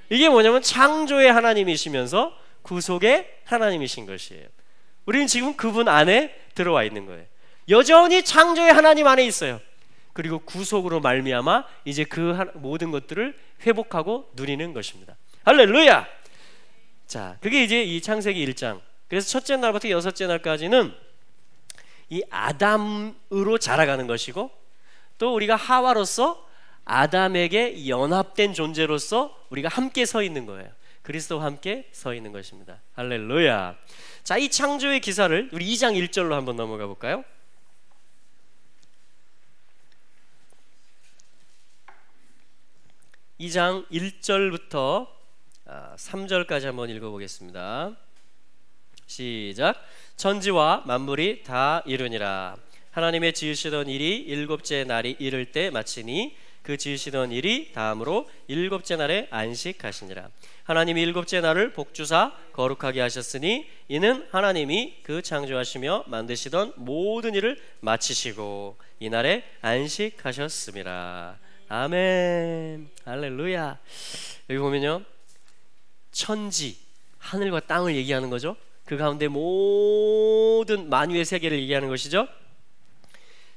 이게 뭐냐면 창조의 하나님이시면서 구속의 하나님이신 것이에요. 우리는 지금 그분 안에 들어와 있는 거예요. 여전히 창조의 하나님 안에 있어요. 그리고 구속으로 말미암아 이제 그 모든 것들을 회복하고 누리는 것입니다. 할렐루야. 자, 그게 이제 이 창세기 1장. 그래서 첫째 날부터 여섯째 날까지는 이 아담으로 자라가는 것이고, 또 우리가 하와로서 아담에게 연합된 존재로서 우리가 함께 서 있는 거예요. 그리스도와 함께 서 있는 것입니다. 할렐루야. 자, 이 창조의 기사를 우리 2장 1절로 한번 넘어가 볼까요? 2장 1절부터 3절까지 한번 읽어보겠습니다. 시작. 천지와 만물이 다 이루니라. 하나님의 지으시던 일이 일곱째 날이 이를 때 마치니 그 지으시던 일이 다음으로 일곱째 날에 안식하시니라. 하나님이 일곱째 날을 복주사 거룩하게 하셨으니 이는 하나님이 그 창조하시며 만드시던 모든 일을 마치시고 이날에 안식하셨음이라. 아멘. 할렐루야. 여기 보면요, 천지, 하늘과 땅을 얘기하는 거죠. 그 가운데 모든 만유의 세계를 얘기하는 것이죠.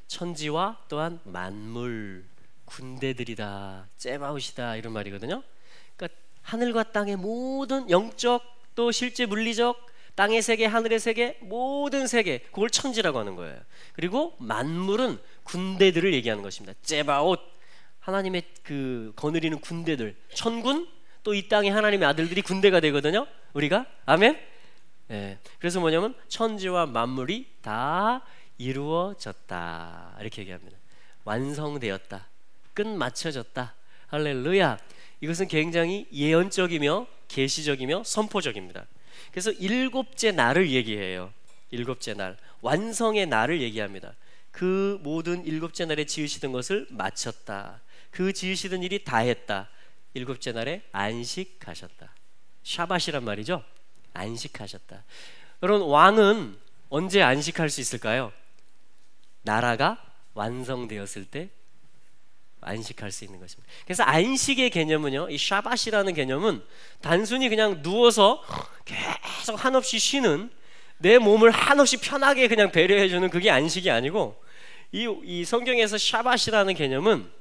천지와 또한 만물, 군대들이다, 째바웃이다, 이런 말이거든요. 그러니까 하늘과 땅의 모든 영적 또 실제 물리적 땅의 세계, 하늘의 세계, 모든 세계, 그걸 천지라고 하는 거예요. 그리고 만물은 군대들을 얘기하는 것입니다. 째바웃, 하나님의 그 거느리는 군대들, 천군, 또 이 땅에 하나님의 아들들이 군대가 되거든요. 우리가 아멘. 네. 그래서 뭐냐면 천지와 만물이 다 이루어졌다, 이렇게 얘기합니다. 완성되었다, 끝마쳐졌다. 할렐루야. 이것은 굉장히 예언적이며 계시적이며 선포적입니다. 그래서 일곱째 날을 얘기해요. 일곱째 날, 완성의 날을 얘기합니다. 그 모든 일곱째 날에 지으시던 것을 마쳤다, 그 지으시던 일이 다 했다. 일곱째 날에 안식하셨다. 샤밧이란 말이죠. 안식하셨다. 여러분, 왕은 언제 안식할 수 있을까요? 나라가 완성되었을 때 안식할 수 있는 것입니다. 그래서 안식의 개념은요, 이 샤밧이라는 개념은 단순히 그냥 누워서 계속 한없이 쉬는, 내 몸을 한없이 편하게 그냥 배려해주는 그게 안식이 아니고, 이 성경에서 샤밧이라는 개념은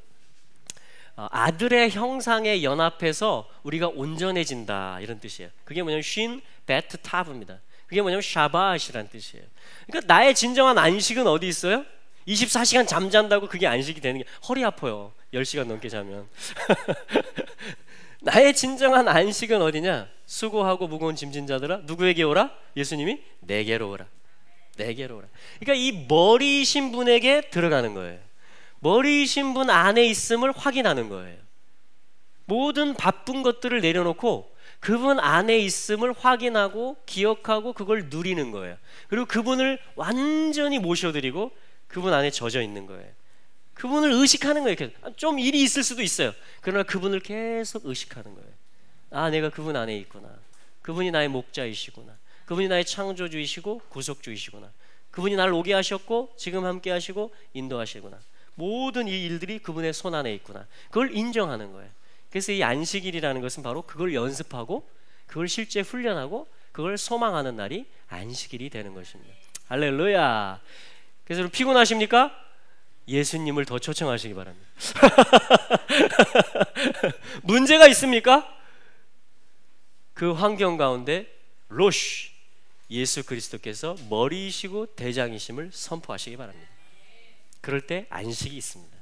아들의 형상에 연합해서 우리가 온전해진다, 이런 뜻이에요. 그게 뭐냐면 쉰 베트 타브입니다. 그게 뭐냐면 샤밧이라는 뜻이에요. 그러니까 나의 진정한 안식은 어디 있어요? 24시간 잠잔다고 그게 안식이 되는 게, 허리 아파요, 10시간 넘게 자면. 나의 진정한 안식은 어디냐? 수고하고 무거운 짐진 자들아, 누구에게 오라? 예수님이 내게로 오라. 내게로 오라. 그러니까 이 머리이신 분에게 들어가는 거예요. 머리이신 분 안에 있음을 확인하는 거예요. 모든 바쁜 것들을 내려놓고 그분 안에 있음을 확인하고 기억하고 그걸 누리는 거예요. 그리고 그분을 완전히 모셔드리고 그분 안에 젖어 있는 거예요. 그분을 의식하는 거예요. 좀 일이 있을 수도 있어요. 그러나 그분을 계속 의식하는 거예요. 아, 내가 그분 안에 있구나. 그분이 나의 목자이시구나. 그분이 나의 창조주이시고 구속주이시구나. 그분이 나를 오게 하셨고 지금 함께 하시고 인도하시구나. 모든 이 일들이 그분의 손 안에 있구나. 그걸 인정하는 거예요. 그래서 이 안식일이라는 것은 바로 그걸 연습하고 그걸 실제 훈련하고 그걸 소망하는 날이 안식일이 되는 것입니다. 할렐루야. 그래서 여러분, 피곤하십니까? 예수님을 더 초청하시기 바랍니다. 문제가 있습니까? 그 환경 가운데 로시, 예수 그리스도께서 머리이시고 대장이심을 선포하시기 바랍니다. 그럴 때 안식이 있습니다.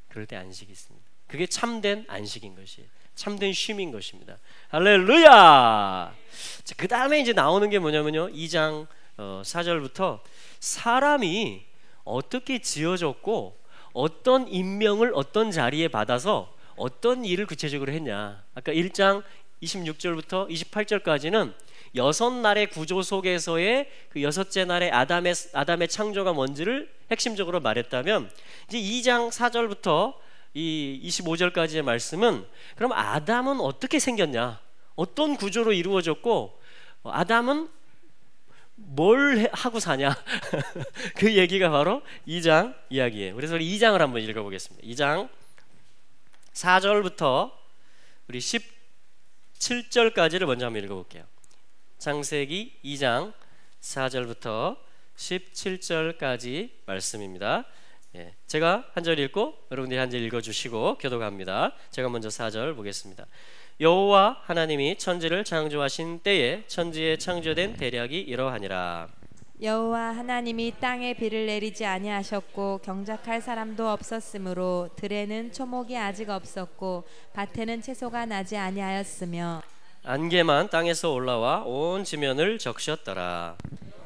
그럴 때 안식이 있습니다. 그게 참된 안식인 것이에요. 참된 쉼인 것입니다. 할렐루야. 그 다음에 이제 나오는 게 뭐냐면요, 2장 4절부터 사람이 어떻게 지어졌고 어떤 임명을 어떤 자리에 받아서 어떤 일을 구체적으로 했냐. 아까 1장 26절부터 28절까지는 6날의 구조 속에서의 그 6째 날의 아담의 창조가 뭔지를 핵심적으로 말했다면, 이제 2장 4절부터 이 25절까지의 말씀은 그럼 아담은 어떻게 생겼냐, 어떤 구조로 이루어졌고 아담은 뭘 하고 사냐 그 얘기가 바로 2장 이야기예요. 그래서 우리 2장을 한번 읽어보겠습니다. 2장 4절부터 우리 17절까지를 먼저 한번 읽어볼게요. 창세기 2장 4절부터 17절까지 말씀입니다. 제가 한 절 읽고 여러분들이 한 절 읽어주시고 교독합니다. 제가 먼저 4절 보겠습니다. 여호와 하나님이 천지를 창조하신 때에 천지에 창조된 대략이 이러하니라. 여호와 하나님이 땅에 비를 내리지 아니하셨고 경작할 사람도 없었으므로 들에는 초목이 아직 없었고 밭에는 채소가 나지 아니하였으며 안개만 땅에서 올라와 온 지면을 적셨더라.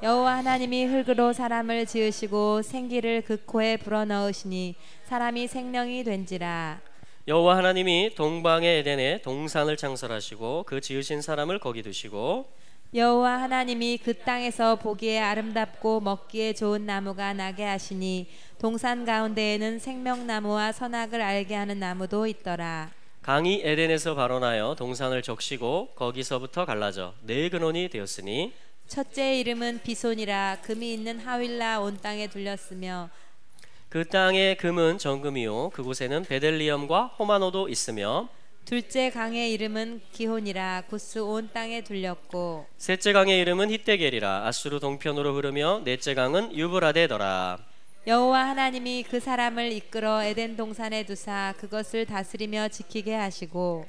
여호와 하나님이 흙으로 사람을 지으시고 생기를 그 코에 불어넣으시니 사람이 생명이 된지라. 여호와 하나님이 동방의 에덴에 동산을 창설하시고 그 지으신 사람을 거기 두시고 여호와 하나님이 그 땅에서 보기에 아름답고 먹기에 좋은 나무가 나게 하시니 동산 가운데에는 생명나무와 선악을 알게 하는 나무도 있더라. 강이 에덴에서 발원하여 동산을 적시고 거기서부터 갈라져 네 근원이 되었으니 첫째 이름은 비손이라 금이 있는 하윌라 온 땅에 둘렸으며 그 땅의 금은 정금이요 그곳에는 베델리엄과 호마노도 있으며 둘째 강의 이름은 기혼이라 구스 온 땅에 둘렸고 셋째 강의 이름은 히데겔이라 아수르 동편으로 흐르며 넷째 강은 유브라데더라. 여호와 하나님이 그 사람을 이끌어 에덴 동산에 두사 그것을 다스리며 지키게 하시고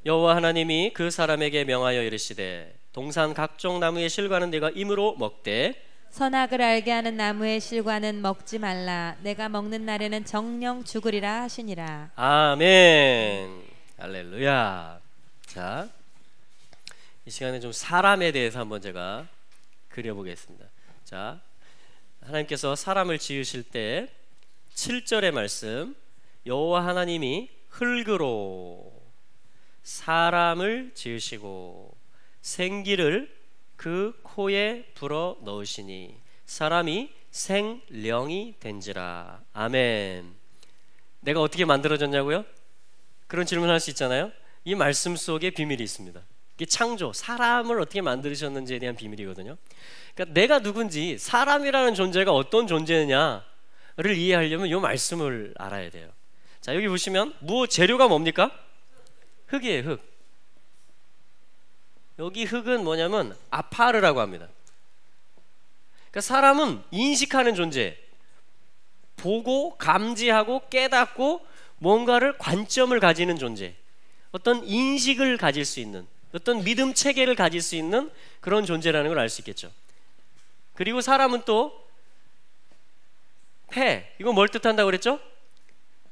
여호와 하나님이 그 사람에게 명하여 이르시되 동산 각종 나무의 실과는 네가 임으로 먹되 선악을 알게 하는 나무의 실과는 먹지 말라. 내가 먹는 날에는 정령 죽으리라 하시니라. 아멘. 할렐루야. 자, 이 시간에 좀 사람에 대해서 한번 제가 그려보겠습니다. 자, 하나님께서 사람을 지으실 때 7절의 말씀, 여호와 하나님이 흙으로 사람을 지으시고 생기를 그 코에 불어 넣으시니 사람이 생령이 된지라. 아멘. 내가 어떻게 만들어졌냐고요? 그런 질문을 할 수 있잖아요. 이 말씀 속에 비밀이 있습니다. 이게 창조, 사람을 어떻게 만드셨는지에 대한 비밀이거든요. 그러니까 내가 누군지, 사람이라는 존재가 어떤 존재냐를 이해하려면 이 말씀을 알아야 돼요. 자, 여기 보시면 재료가 뭡니까? 흙이에요. 흙. 여기 흙은 뭐냐면 아파르라고 합니다. 그러니까 사람은 인식하는 존재, 보고 감지하고 깨닫고 뭔가를 관점을 가지는 존재, 어떤 인식을 가질 수 있는, 어떤 믿음 체계를 가질 수 있는 그런 존재라는 걸 알 수 있겠죠. 그리고 사람은 또 폐, 이거 뭘 뜻한다고 그랬죠?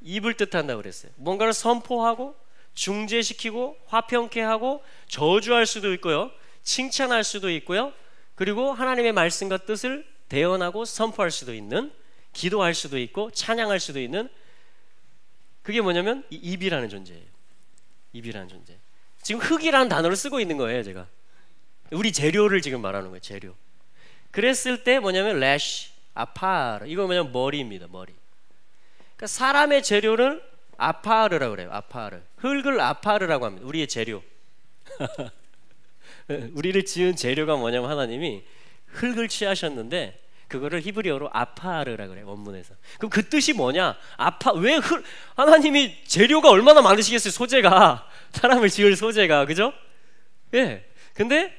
입을 뜻한다고 그랬어요. 뭔가를 선포하고 중재시키고 화평케 하고 저주할 수도 있고요, 칭찬할 수도 있고요, 그리고 하나님의 말씀과 뜻을 대언하고 선포할 수도 있는, 기도할 수도 있고 찬양할 수도 있는, 그게 뭐냐면 이 입이라는 존재예요. 입이라는 존재. 지금 흙이라는 단어를 쓰고 있는 거예요. 제가 우리 재료를 지금 말하는 거예요. 재료. 그랬을 때 뭐냐면 래쉬, 아파르, 이거 뭐냐면 머리입니다. 머리. 그러니까 사람의 재료를 아파르라고 그래요. 아파르. 흙을 아파르라고 합니다. 우리의 재료. 우리를 지은 재료가 뭐냐면 하나님이 흙을 취하셨는데 그거를 히브리어로 아파르라고 그래요. 원문에서. 그럼 그 뜻이 뭐냐? 왜 하나님이 재료가 얼마나 많으시겠어요. 소재가. 사람을 지을 소재가. 그죠? 예. 근데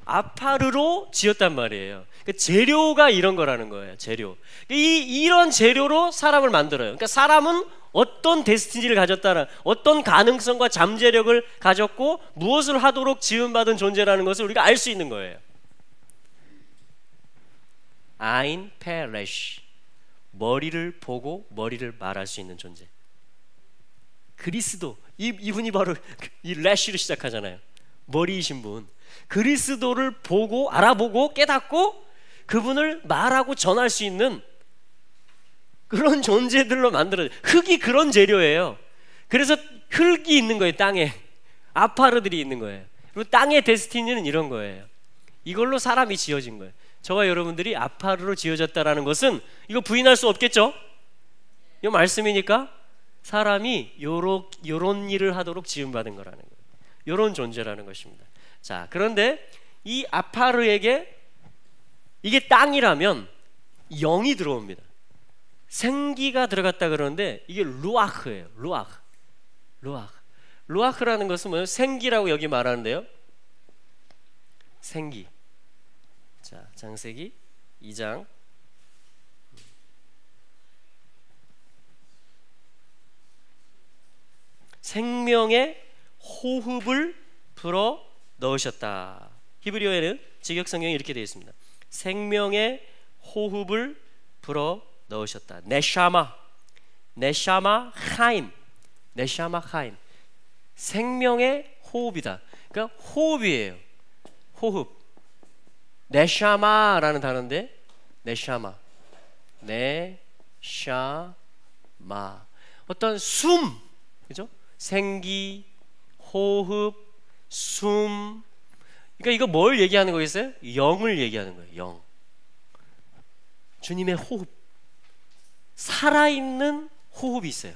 아파르로 지었단 말이에요. 그러니까 재료가 이런 거라는 거예요. 재료. 이런 재료로 사람을 만들어요. 그러니까 사람은 어떤 데스티니를 가졌다는, 어떤 가능성과 잠재력을 가졌고 무엇을 하도록 지음받은 존재라는 것을 우리가 알 수 있는 거예요. 아인 페레쉬, 머리를 보고 머리를 말할 수 있는 존재. 그리스도, 이분이 바로 이 래쉬를 시작하잖아요. 머리이신 분. 그리스도를 보고 알아보고 깨닫고 그분을 말하고 전할 수 있는 그런 존재들로 만들어요. 흙이 그런 재료예요. 그래서 흙이 있는 거예요. 땅에 아파르들이 있는 거예요. 그리고 땅의 데스티니는 이런 거예요. 이걸로 사람이 지어진 거예요. 저와 여러분들이 아파르로 지어졌다라는 것은 이거 부인할 수 없겠죠? 이 말씀이니까 사람이 요런 일을 하도록 지음받은 거라는 거예요. 요런 존재라는 것입니다. 자, 그런데 이 아파르에게 이게 땅이라면 영이 들어옵니다. 생기가 들어갔다 그러는데 이게 루아흐예요. 루아흐라는 것은 뭐예요? 생기라고 여기 말하는데요. 생기. 자, 창세기 2장 생명의 호흡을 불어 넣으셨다. 히브리어에는 직역성경이 이렇게 되어 있습니다. 생명의 호흡을 불어 넣으셨다. 네샤마 하임. 생명의 호흡이다. 그러니까 호흡이에요. 호흡. 네샤마라는 단어인데 네샤마. 어떤 숨, 그죠? 생기, 호흡, 숨. 그러니까 이거 뭘 얘기하는 거겠어요? 영을 얘기하는 거예요. 영. 주님의 호흡. 살아있는 호흡이 있어요.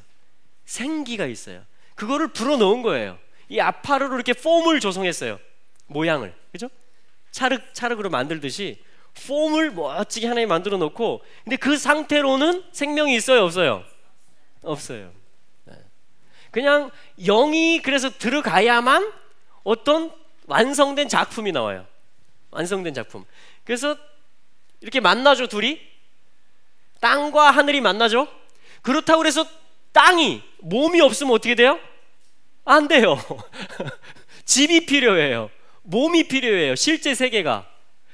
생기가 있어요. 그거를 불어넣은 거예요. 이 아파르로 이렇게 폼을 조성했어요. 모양을, 그죠? 찰흙으로 만들듯이 폼을 멋지게 하나님 만들어 놓고, 근데 그 상태로는 생명이 있어요, 없어요? 없어요. 그냥 영이 그래서 들어가야만 어떤 완성된 작품이 나와요. 완성된 작품. 그래서 이렇게 만나죠, 둘이. 땅과 하늘이 만나죠. 그렇다고 해서 땅이 몸이 없으면 어떻게 돼요? 안 돼요. 집이 필요해요. 몸이 필요해요. 실제 세계가.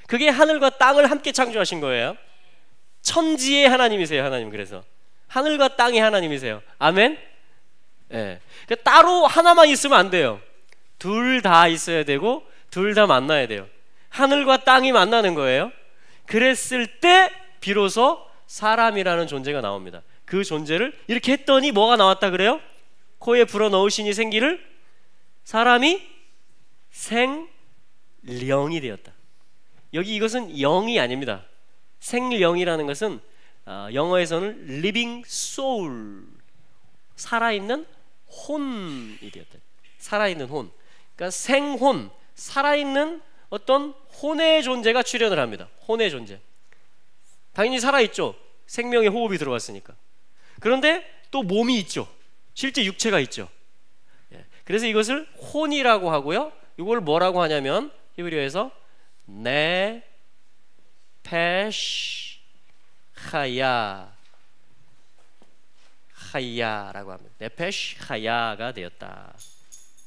그게 하늘과 땅을 함께 창조하신 거예요. 천지의 하나님이세요, 하나님. 그래서 하늘과 땅의 하나님이세요. 아멘. 예. 따로 하나만 있으면 안 돼요. 둘 다 있어야 되고 둘 다 만나야 돼요. 하늘과 땅이 만나는 거예요. 그랬을 때 비로소 사람이라는 존재가 나옵니다. 그 존재를 이렇게 했더니 뭐가 나왔다 그래요? 코에 불어넣으시니 생기를 사람이 생령이 되었다. 여기 이것은 영이 아닙니다. 생령이라는 것은 영어에서는 living soul, 살아있는 혼이 되었다. 살아있는 혼. 그러니까 생혼, 살아있는 어떤 혼의 존재가 출현을 합니다. 혼의 존재. 당연히 살아있죠. 생명의 호흡이 들어왔으니까. 그런데 또 몸이 있죠. 실제 육체가 있죠. 그래서 이것을 혼이라고 하고요. 이걸 뭐라고 하냐면 히브리어에서 네페시 하야라고 합니다. 네페시 하야가 되었다.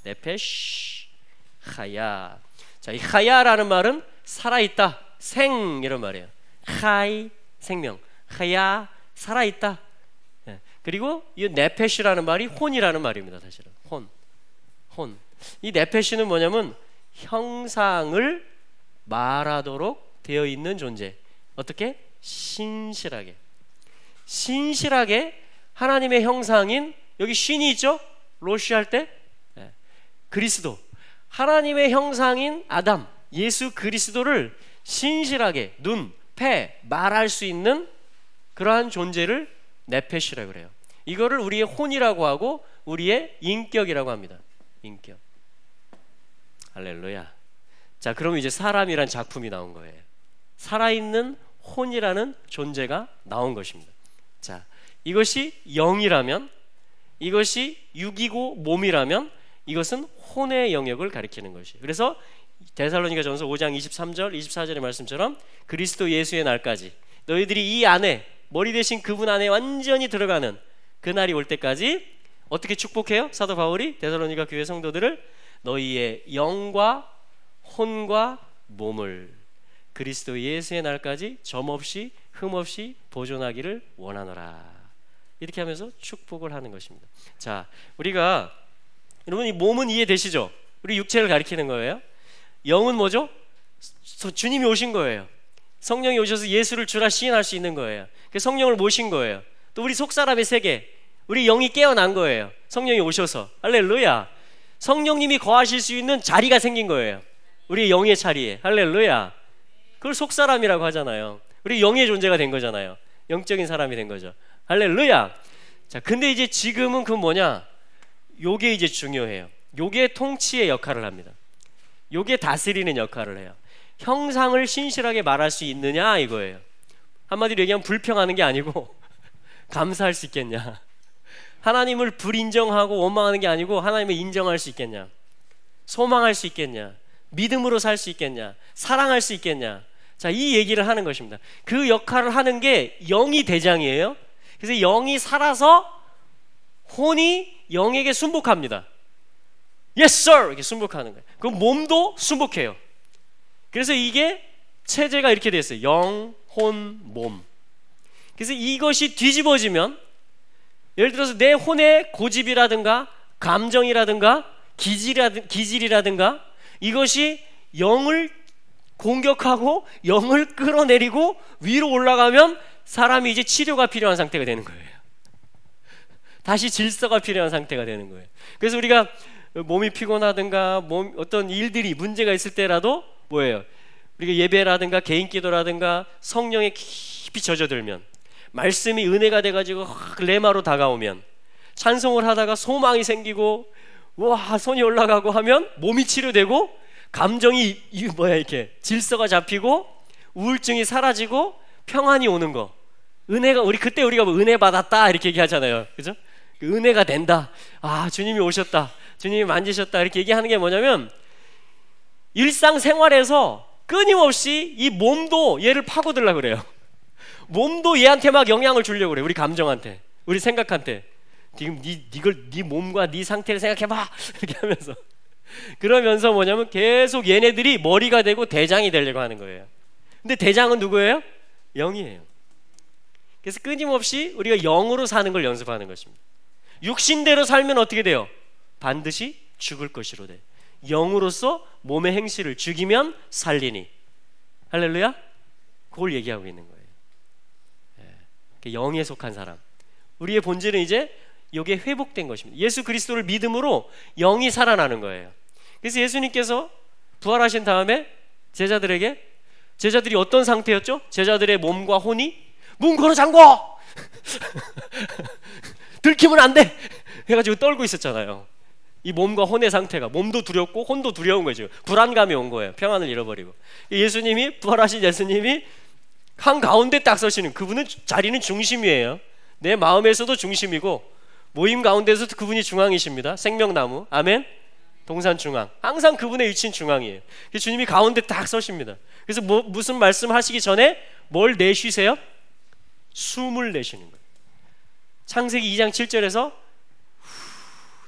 네페시 하야. 자, 이 하야라는 말은 살아있다, 생 이런 말이에요. 하이 생명, 하야 살아있다. 그리고 이 네페시라는 말이 혼이라는 말입니다. 사실은 혼. 이 네페시는 뭐냐면 형상을 말하도록 되어 있는 존재. 어떻게? 신실하게 하나님의 형상인, 여기 신이 있죠? 로시 할 때 그리스도, 하나님의 형상인 아담, 예수 그리스도를 신실하게 눈, 폐, 말할 수 있는 그러한 존재를 네페시라고 그래요. 이거를 우리의 혼이라고 하고 우리의 인격이라고 합니다. 인격. 할렐루야. 자, 그럼 이제 사람이란 작품이 나온 거예요. 살아있는 혼이라는 존재가 나온 것입니다. 자, 이것이 영이라면, 이것이 육이고 몸이라면 이것은 혼의 영역을 가리키는 것이에요. 그래서 데살로니가전서 5장 23절 24절의 말씀처럼 그리스도 예수의 날까지 너희들이 이 안에, 머리 대신 그분 안에 완전히 들어가는 그날이 올 때까지 어떻게 축복해요? 사도 바울이 데살로니가 교회 성도들을 너희의 영과 혼과 몸을 그리스도 예수의 날까지 점없이 흠없이 보존하기를 원하노라. 이렇게 하면서 축복을 하는 것입니다. 자, 우리가 여러분 이 몸은 이해되시죠? 우리 육체를 가리키는 거예요. 영은 뭐죠? 주님이 오신 거예요. 성령이 오셔서 예수를 주라 시인할 수 있는 거예요. 그래서 성령을 모신 거예요. 또 우리 속사람의 세계, 우리 영이 깨어난 거예요. 성령이 오셔서. 할렐루야. 성령님이 거하실 수 있는 자리가 생긴 거예요. 우리 영의 자리에. 할렐루야. 그걸 속사람이라고 하잖아요. 우리 영의 존재가 된 거잖아요. 영적인 사람이 된 거죠. 할렐루야. 자, 근데 이제 지금은 그 뭐냐? 요게 이제 중요해요. 요게 통치의 역할을 합니다. 요게 다스리는 역할을 해요. 형상을 신실하게 말할 수 있느냐 이거예요. 한마디로 얘기하면 불평하는 게 아니고 감사할 수 있겠냐. 하나님을 불인정하고 원망하는 게 아니고 하나님을 인정할 수 있겠냐. 소망할 수 있겠냐. 믿음으로 살 수 있겠냐. 사랑할 수 있겠냐. 자, 이 얘기를 하는 것입니다. 그 역할을 하는 게 영이 대장이에요. 그래서 영이 살아서 혼이 영에게 순복합니다. Yes sir! 이렇게 순복하는 거예요. 그럼 몸도 순복해요. 그래서 이게 체제가 이렇게 됐어요. 영, 혼, 몸. 그래서 이것이 뒤집어지면, 예를 들어서 내 혼의 고집이라든가 감정이라든가 기질이라든가 이것이 영을 공격하고 영을 끌어내리고 위로 올라가면 사람이 이제 치료가 필요한 상태가 되는 거예요. 다시 질서가 필요한 상태가 되는 거예요. 그래서 우리가 몸이 피곤하든가 어떤 일들이 문제가 있을 때라도 뭐예요? 우리가 예배라든가 개인 기도라든가 성령에 깊이 젖어들면, 말씀이 은혜가 돼가지고 레마로 다가오면, 찬송을 하다가 소망이 생기고 와 손이 올라가고 하면 몸이 치료되고, 감정이 이렇게 질서가 잡히고 우울증이 사라지고 평안이 오는 거. 은혜가 그때 우리가 뭐 은혜 받았다 이렇게 얘기하잖아요. 그죠? 은혜가 된다. 아, 주님이 오셨다. 주님이 만지셨다. 이렇게 얘기하는 게 뭐냐면, 일상생활에서 끊임없이 이 몸도 얘를 파고들려고 그래요. 몸도 얘한테 막 영향을 주려고 그래요. 우리 감정한테, 우리 생각한테. 지금 네 몸과 네 상태를 생각해봐 이렇게 하면서, 그러면서 뭐냐면 계속 얘네들이 머리가 되고 대장이 되려고 하는 거예요. 근데 대장은 누구예요? 영이에요. 그래서 끊임없이 우리가 영으로 사는 걸 연습하는 것입니다. 육신대로 살면 어떻게 돼요? 반드시 죽을 것이로 돼. 영으로서 몸의 행실을 죽이면 살리니. 할렐루야? 그걸 얘기하고 있는 거예요. 영에 속한 사람, 우리의 본질은 이제 이게 회복된 것입니다. 예수 그리스도를 믿음으로 영이 살아나는 거예요. 그래서 예수님께서 부활하신 다음에 제자들이 어떤 상태였죠? 제자들의 몸과 혼이 문 걸어 잠궈! 들키면 안 돼! 해가지고 떨고 있었잖아요. 이 몸과 혼의 상태가, 몸도 두렵고 혼도 두려운 거죠. 불안감이 온 거예요. 평안을 잃어버리고. 예수님이, 부활하신 예수님이 한가운데 딱 서시는, 그분은 자리는 중심이에요. 내 마음에서도 중심이고 모임 가운데서도 그분이 중앙이십니다. 생명나무, 아멘. 동산 중앙, 항상 그분의 위치는 중앙이에요. 주님이 가운데 딱 서십니다. 그래서 무슨 말씀 하시기 전에 뭘 내쉬세요? 숨을 내쉬는 거예요. 창세기 2장 7절에서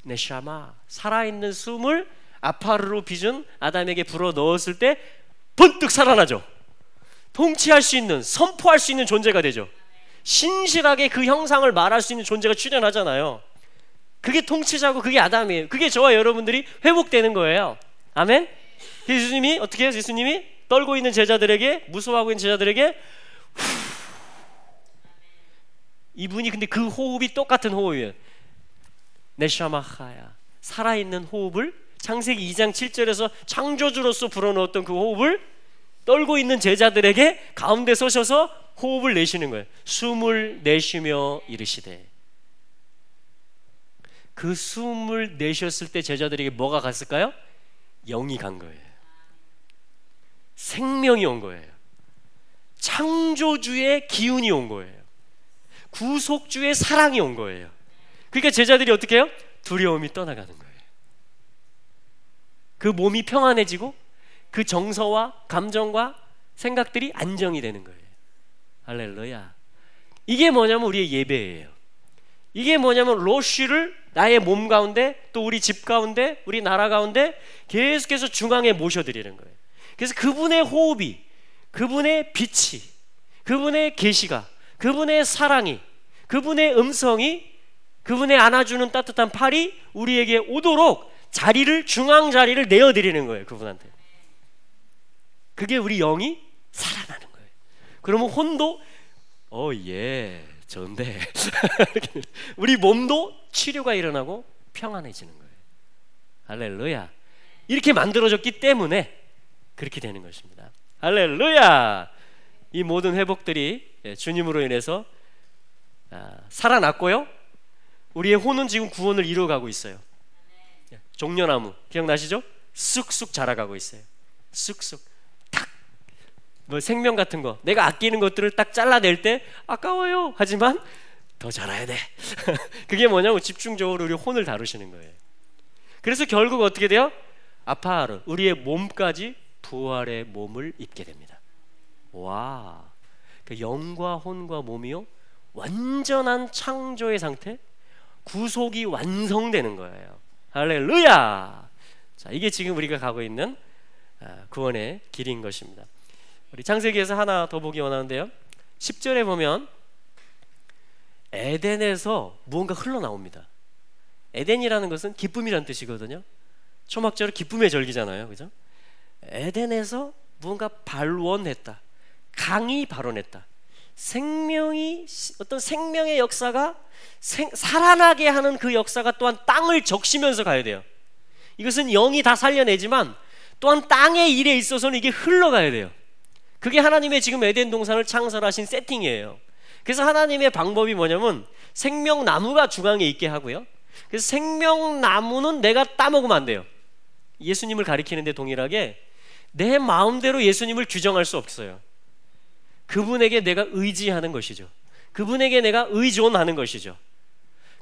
네샤마, 살아있는 숨을 아파르로 빚은 아담에게 불어 넣었을 때 번뜩 살아나죠. 통치할 수 있는, 선포할 수 있는 존재가 되죠. 신실하게 그 형상을 말할 수 있는 존재가 출현하잖아요. 그게 통치자고, 그게 아담이에요. 그게 저와 여러분들이 회복되는 거예요. 아멘. 예수님이 어떻게 해요? 예수님이 떨고 있는 제자들에게, 무서워하고 있는 제자들에게 이분이, 근데 그 호흡이 똑같은 호흡이에요. 네샤마하야, 살아있는 호흡을, 창세기 2장 7절에서 창조주로서 불어넣었던 그 호흡을 떨고 있는 제자들에게 가운데 서셔서 호흡을 내쉬는 거예요. 숨을 내쉬며 이르시되. 그 숨을 내셨을 때 제자들에게 뭐가 갔을까요? 영이 간 거예요. 생명이 온 거예요. 창조주의 기운이 온 거예요. 구속주의 사랑이 온 거예요. 그러니까 제자들이 어떻게 해요? 두려움이 떠나가는 거예요. 그 몸이 평안해지고 그 정서와 감정과 생각들이 안정이 되는 거예요. 할렐루야. 이게 뭐냐면 우리의 예배예요. 이게 뭐냐면 로쉬를 나의 몸 가운데, 또 우리 집 가운데, 우리 나라 가운데 계속해서 중앙에 모셔드리는 거예요. 그래서 그분의 호흡이, 그분의 빛이, 그분의 계시가, 그분의 사랑이, 그분의 음성이 그분의 안아주는 따뜻한 팔이 우리에게 오도록 중앙 자리를 내어드리는 거예요. 그분한테. 그게 우리 영이 살아나는 거예요. 그러면 혼도 예, 좋은데 우리 몸도 치료가 일어나고 평안해지는 거예요. 할렐루야. 이렇게 만들어졌기 때문에 그렇게 되는 것입니다. 할렐루야. 이 모든 회복들이 주님으로 인해서 살아났고요, 우리의 혼은 지금 구원을 이루어가고 있어요. 종려나무 기억나시죠? 쑥쑥 자라가고 있어요. 쑥쑥 탁, 뭐 생명 같은 거, 내가 아끼는 것들을 딱 잘라낼 때 아까워요 하지만 더 자라야 돼. 그게 뭐냐면 집중적으로 우리 혼을 다루시는 거예요. 그래서 결국 어떻게 돼요? 아파하르, 우리의 몸까지 부활의 몸을 입게 됩니다. 와, 그 영과 혼과 몸이요, 완전한 창조의 상태, 구속이 완성되는 거예요. 할렐루야. 자, 이게 지금 우리가 가고 있는 구원의 길인 것입니다. 우리 창세기에서 하나 더 보기 원하는데요, 10절에 보면 에덴에서 무언가 흘러나옵니다. 에덴이라는 것은 기쁨이란 뜻이거든요. 초막절은 기쁨의 절기잖아요, 그죠? 에덴에서 무언가 발원했다, 강이 발원했다. 어떤 생명의 역사가 살아나게 하는 그 역사가 또한 땅을 적시면서 가야 돼요. 이것은 영이 다 살려내지만 또한 땅의 일에 있어서는 이게 흘러가야 돼요. 그게 하나님의 지금 에덴 동산을 창설하신 세팅이에요. 그래서 하나님의 방법이 뭐냐면 생명나무가 중앙에 있게 하고요, 그래서 생명나무는 내가 따먹으면 안 돼요. 예수님을 가리키는데 동일하게 내 마음대로 예수님을 규정할 수 없어요. 그분에게 내가 의지하는 것이죠. 그분에게 내가 의존하는 것이죠.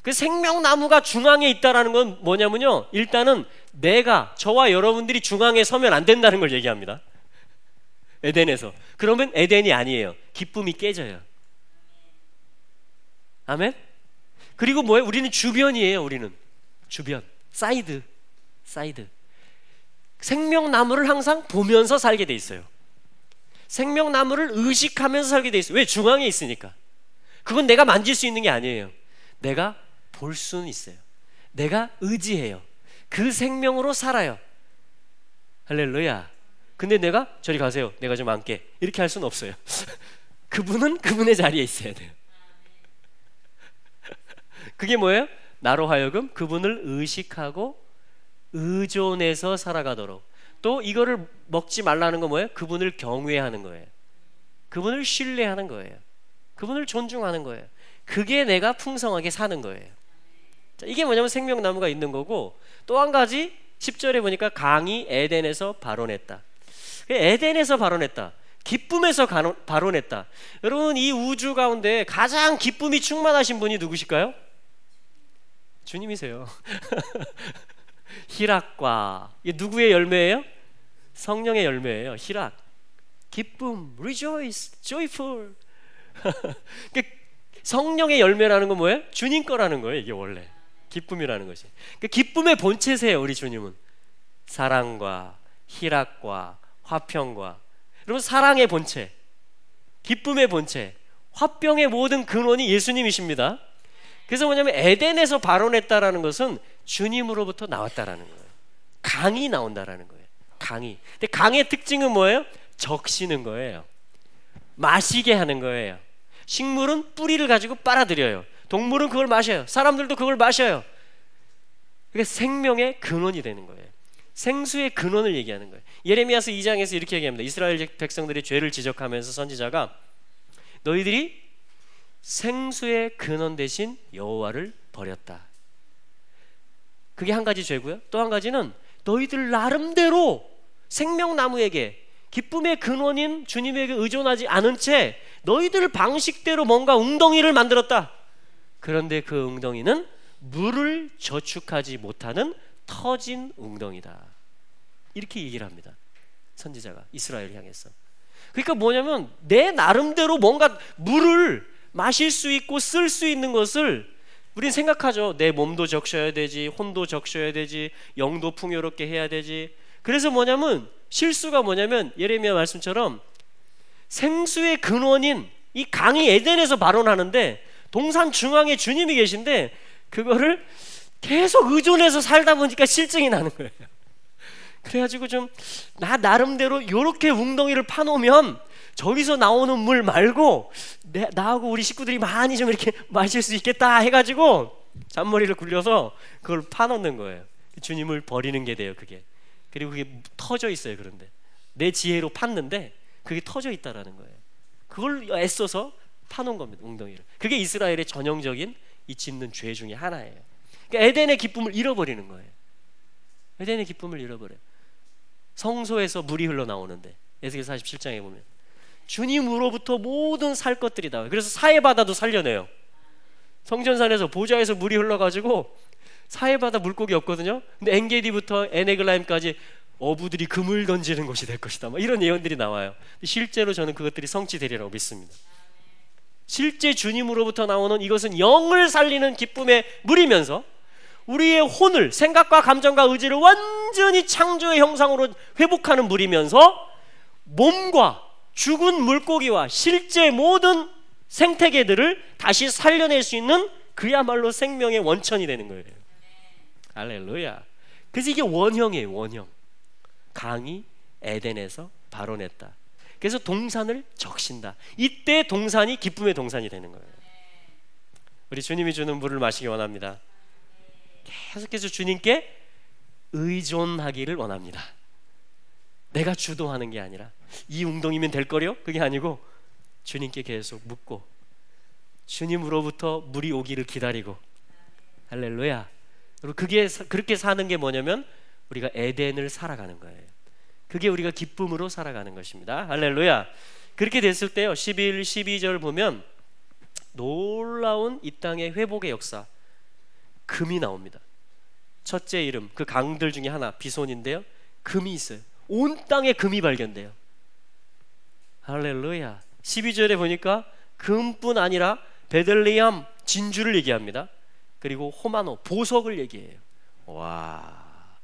그 생명나무가 중앙에 있다는 건 뭐냐면요, 일단은 저와 여러분들이 중앙에 서면 안 된다는 걸 얘기합니다. 에덴에서. 그러면 에덴이 아니에요. 기쁨이 깨져요. 아멘? 그리고 뭐예요? 우리는 주변이에요. 우리는 주변, 사이드. 생명나무를 항상 보면서 살게 돼 있어요. 생명나무를 의식하면서 살게 돼 있어요. 왜? 중앙에 있으니까. 그건 내가 만질 수 있는 게 아니에요. 내가 볼 수는 있어요. 내가 의지해요. 그 생명으로 살아요. 할렐루야. 근데 내가 저리 가세요, 내가 좀 앉게, 이렇게 할 수는 없어요. 그분은 그분의 자리에 있어야 돼요. 그게 뭐예요? 나로 하여금 그분을 의식하고 의존해서 살아가도록. 또 이거를 먹지 말라는 건 뭐예요? 그분을 경외하는 거예요. 그분을 신뢰하는 거예요. 그분을 존중하는 거예요. 그게 내가 풍성하게 사는 거예요. 자, 이게 뭐냐면 생명나무가 있는 거고, 또 한 가지 10절에 보니까 강이 에덴에서 발원했다. 에덴에서 발원했다, 기쁨에서 발원했다. 여러분, 이 우주 가운데 가장 기쁨이 충만하신 분이 누구실까요? 주님이세요. 희락과, 이게 누구의 열매예요? 성령의 열매예요. 희락, 기쁨, rejoice, joyful. 성령의 열매라는 건 뭐예요? 주님 거라는 거예요. 이게 원래 기쁨이라는 것이. 기쁨의 본체세요. 우리 주님은 사랑과 희락과 화평과, 여러분, 사랑의 본체, 기쁨의 본체, 화평의 모든 근원이 예수님이십니다. 그래서 뭐냐면 에덴에서 발원했다라는 것은 주님으로부터 나왔다라는 거예요. 강이 나온다라는 거예요. 강이. 근데 강의 특징은 뭐예요? 적시는 거예요. 마시게 하는 거예요. 식물은 뿌리를 가지고 빨아들여요. 동물은 그걸 마셔요. 사람들도 그걸 마셔요. 그게 생명의 근원이 되는 거예요. 생수의 근원을 얘기하는 거예요. 예레미야서 2장에서 이렇게 얘기합니다. 이스라엘 백성들이 죄를 지적하면서 선지자가 너희들이 생수의 근원 대신 여호와를 버렸다. 그게 한 가지 죄고요. 또 한 가지는 너희들 나름대로 생명나무에게, 기쁨의 근원인 주님에게 의존하지 않은 채 너희들 방식대로 뭔가 웅덩이를 만들었다. 그런데 그 웅덩이는 물을 저축하지 못하는 터진 웅덩이다. 이렇게 얘기를 합니다. 선지자가 이스라엘을 향해서. 그러니까 뭐냐면 내 나름대로 뭔가 물을 마실 수 있고 쓸 수 있는 것을 우린 생각하죠. 내 몸도 적셔야 되지, 혼도 적셔야 되지, 영도 풍요롭게 해야 되지. 그래서 뭐냐면 실수가 뭐냐면 예레미야 말씀처럼 생수의 근원인 이 강이 에덴에서 발원하는데 동산 중앙에 주님이 계신데 그거를 계속 의존해서 살다 보니까 실증이 나는 거예요. 그래가지고 좀 나 나름대로 요렇게 웅덩이를 파놓으면 저기서 나오는 물 말고 나하고 우리 식구들이 많이 좀 이렇게 마실 수 있겠다 해가지고 잔머리를 굴려서 그걸 파놓는 거예요. 주님을 버리는 게 돼요, 그게. 그리고 그게 터져 있어요. 그런데 내 지혜로 팠는데 그게 터져 있다라는 거예요. 그걸 애써서 파놓은 겁니다, 웅덩이를. 그게 이스라엘의 전형적인 이 짓는 죄 중에 하나예요. 그러니까 에덴의 기쁨을 잃어버리는 거예요. 에덴의 기쁨을 잃어버려요. 성소에서 물이 흘러나오는데 에스겔 47장에 보면 주님으로부터 모든 살 것들이 나와요. 그래서 사해바다도 살려내요. 성전산에서 보좌에서 물이 흘러가지고 사해바다 물고기 없거든요. 근데 엔게디부터 에네글라임까지 어부들이 금을 던지는 곳이 될 것이다, 뭐 이런 예언들이 나와요. 실제로 저는 그것들이 성취되리라고 믿습니다. 실제 주님으로부터 나오는 이것은 영을 살리는 기쁨의 물이면서 우리의 혼을, 생각과 감정과 의지를 완전히 창조의 형상으로 회복하는 물이면서 몸과 죽은 물고기와 실제 모든 생태계들을 다시 살려낼 수 있는 그야말로 생명의 원천이 되는 거예요. 할렐루야. 그래서 이게 원형이에요, 원형. 강이 에덴에서 발원했다. 그래서 동산을 적신다. 이때 동산이 기쁨의 동산이 되는 거예요. 우리 주님이 주는 물을 마시기 원합니다. 계속해서 주님께 의존하기를 원합니다. 내가 주도하는 게 아니라 이 웅덩이면 될 거요? 그게 아니고 주님께 계속 묻고 주님으로부터 물이 오기를 기다리고. 할렐루야. 그리고 그렇게 사는 게 뭐냐면 우리가 에덴을 살아가는 거예요. 그게 우리가 기쁨으로 살아가는 것입니다. 할렐루야. 그렇게 됐을 때요, 11, 12절 보면 놀라운 이 땅의 회복의 역사, 금이 나옵니다. 첫째 이름, 그 강들 중에 하나 비손인데요, 금이 있어요. 온 땅에 금이 발견돼요. 할렐루야. 12절에 보니까 금뿐 아니라 베들레헴 진주를 얘기합니다. 그리고 호마노 보석을 얘기해요. 와,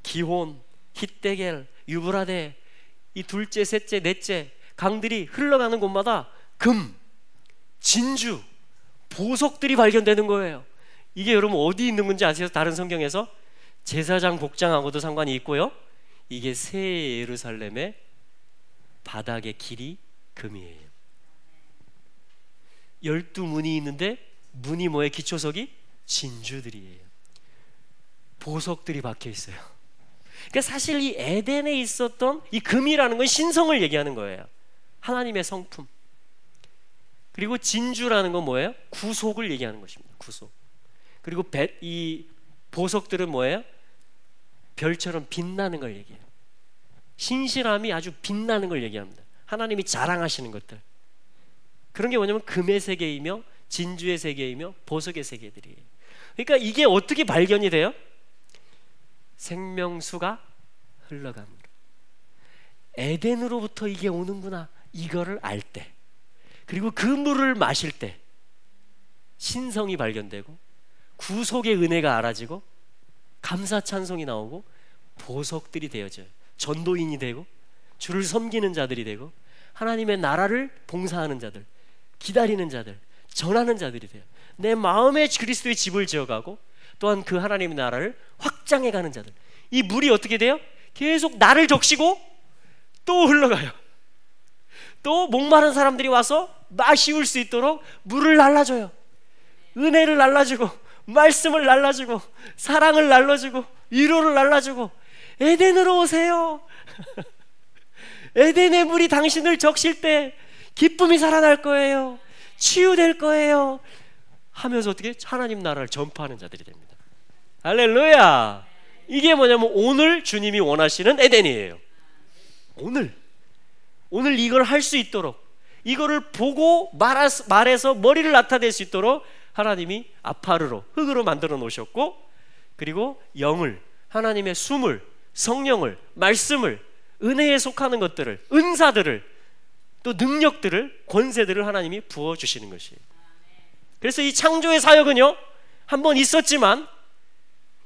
기혼, hit데겔, 유브라데, 이 둘째, 셋째, 넷째 강들이 흘러가는 곳마다 금, 진주, 보석들이 발견되는 거예요. 이게 여러분 어디 있는 건지 아세요? 다른 성경에서 제사장 복장하고도 상관이 있고요, 이게 새 예루살렘의 바닥의 길이 금이에요. 12문이 있는데 문이 뭐예요? 기초석이 진주들이에요. 보석들이 박혀 있어요. 그러니까 사실 이 에덴에 있었던 이 금이라는 건 신성을 얘기하는 거예요. 하나님의 성품. 그리고 진주라는 건 뭐예요? 구속을 얘기하는 것입니다. 구속. 그리고 이 보석들은 뭐예요? 별처럼 빛나는 걸 얘기해요. 신실함이 아주 빛나는 걸 얘기합니다. 하나님이 자랑하시는 것들. 그런 게 뭐냐면 금의 세계이며 진주의 세계이며 보석의 세계들이에요. 그러니까 이게 어떻게 발견이 돼요? 생명수가 흘러갑니다. 에덴으로부터 이게 오는구나, 이거를 알 때, 그리고 그 물을 마실 때 신성이 발견되고 구속의 은혜가 알아지고 감사 찬송이 나오고 보석들이 되어져요. 전도인이 되고 주를 섬기는 자들이 되고 하나님의 나라를 봉사하는 자들, 기다리는 자들, 전하는 자들이 돼요. 내 마음에 그리스도의 집을 지어가고 또한 그 하나님의 나라를 확장해가는 자들. 이 물이 어떻게 돼요? 계속 나를 적시고 또 흘러가요. 또 목마른 사람들이 와서 마시울 수 있도록 물을 날라줘요. 은혜를 날라주고 말씀을 날라주고 사랑을 날라주고 위로를 날라주고. 에덴으로 오세요. 에덴의 물이 당신을 적실 때 기쁨이 살아날 거예요. 치유될 거예요. 하면서 어떻게 하나님 나라를 전파하는 자들이 됩니다. 할렐루야. 이게 뭐냐면 오늘 주님이 원하시는 에덴이에요. 오늘 이걸 할 수 있도록, 이거를 보고 말해서 머리를 나타낼 수 있도록 하나님이 아파르로, 흙으로 만들어 놓으셨고, 그리고 영을, 하나님의 숨을, 성령을, 말씀을, 은혜에 속하는 것들을, 은사들을, 또 능력들을, 권세들을 하나님이 부어주시는 것이에요. 그래서 이 창조의 사역은요, 한번 있었지만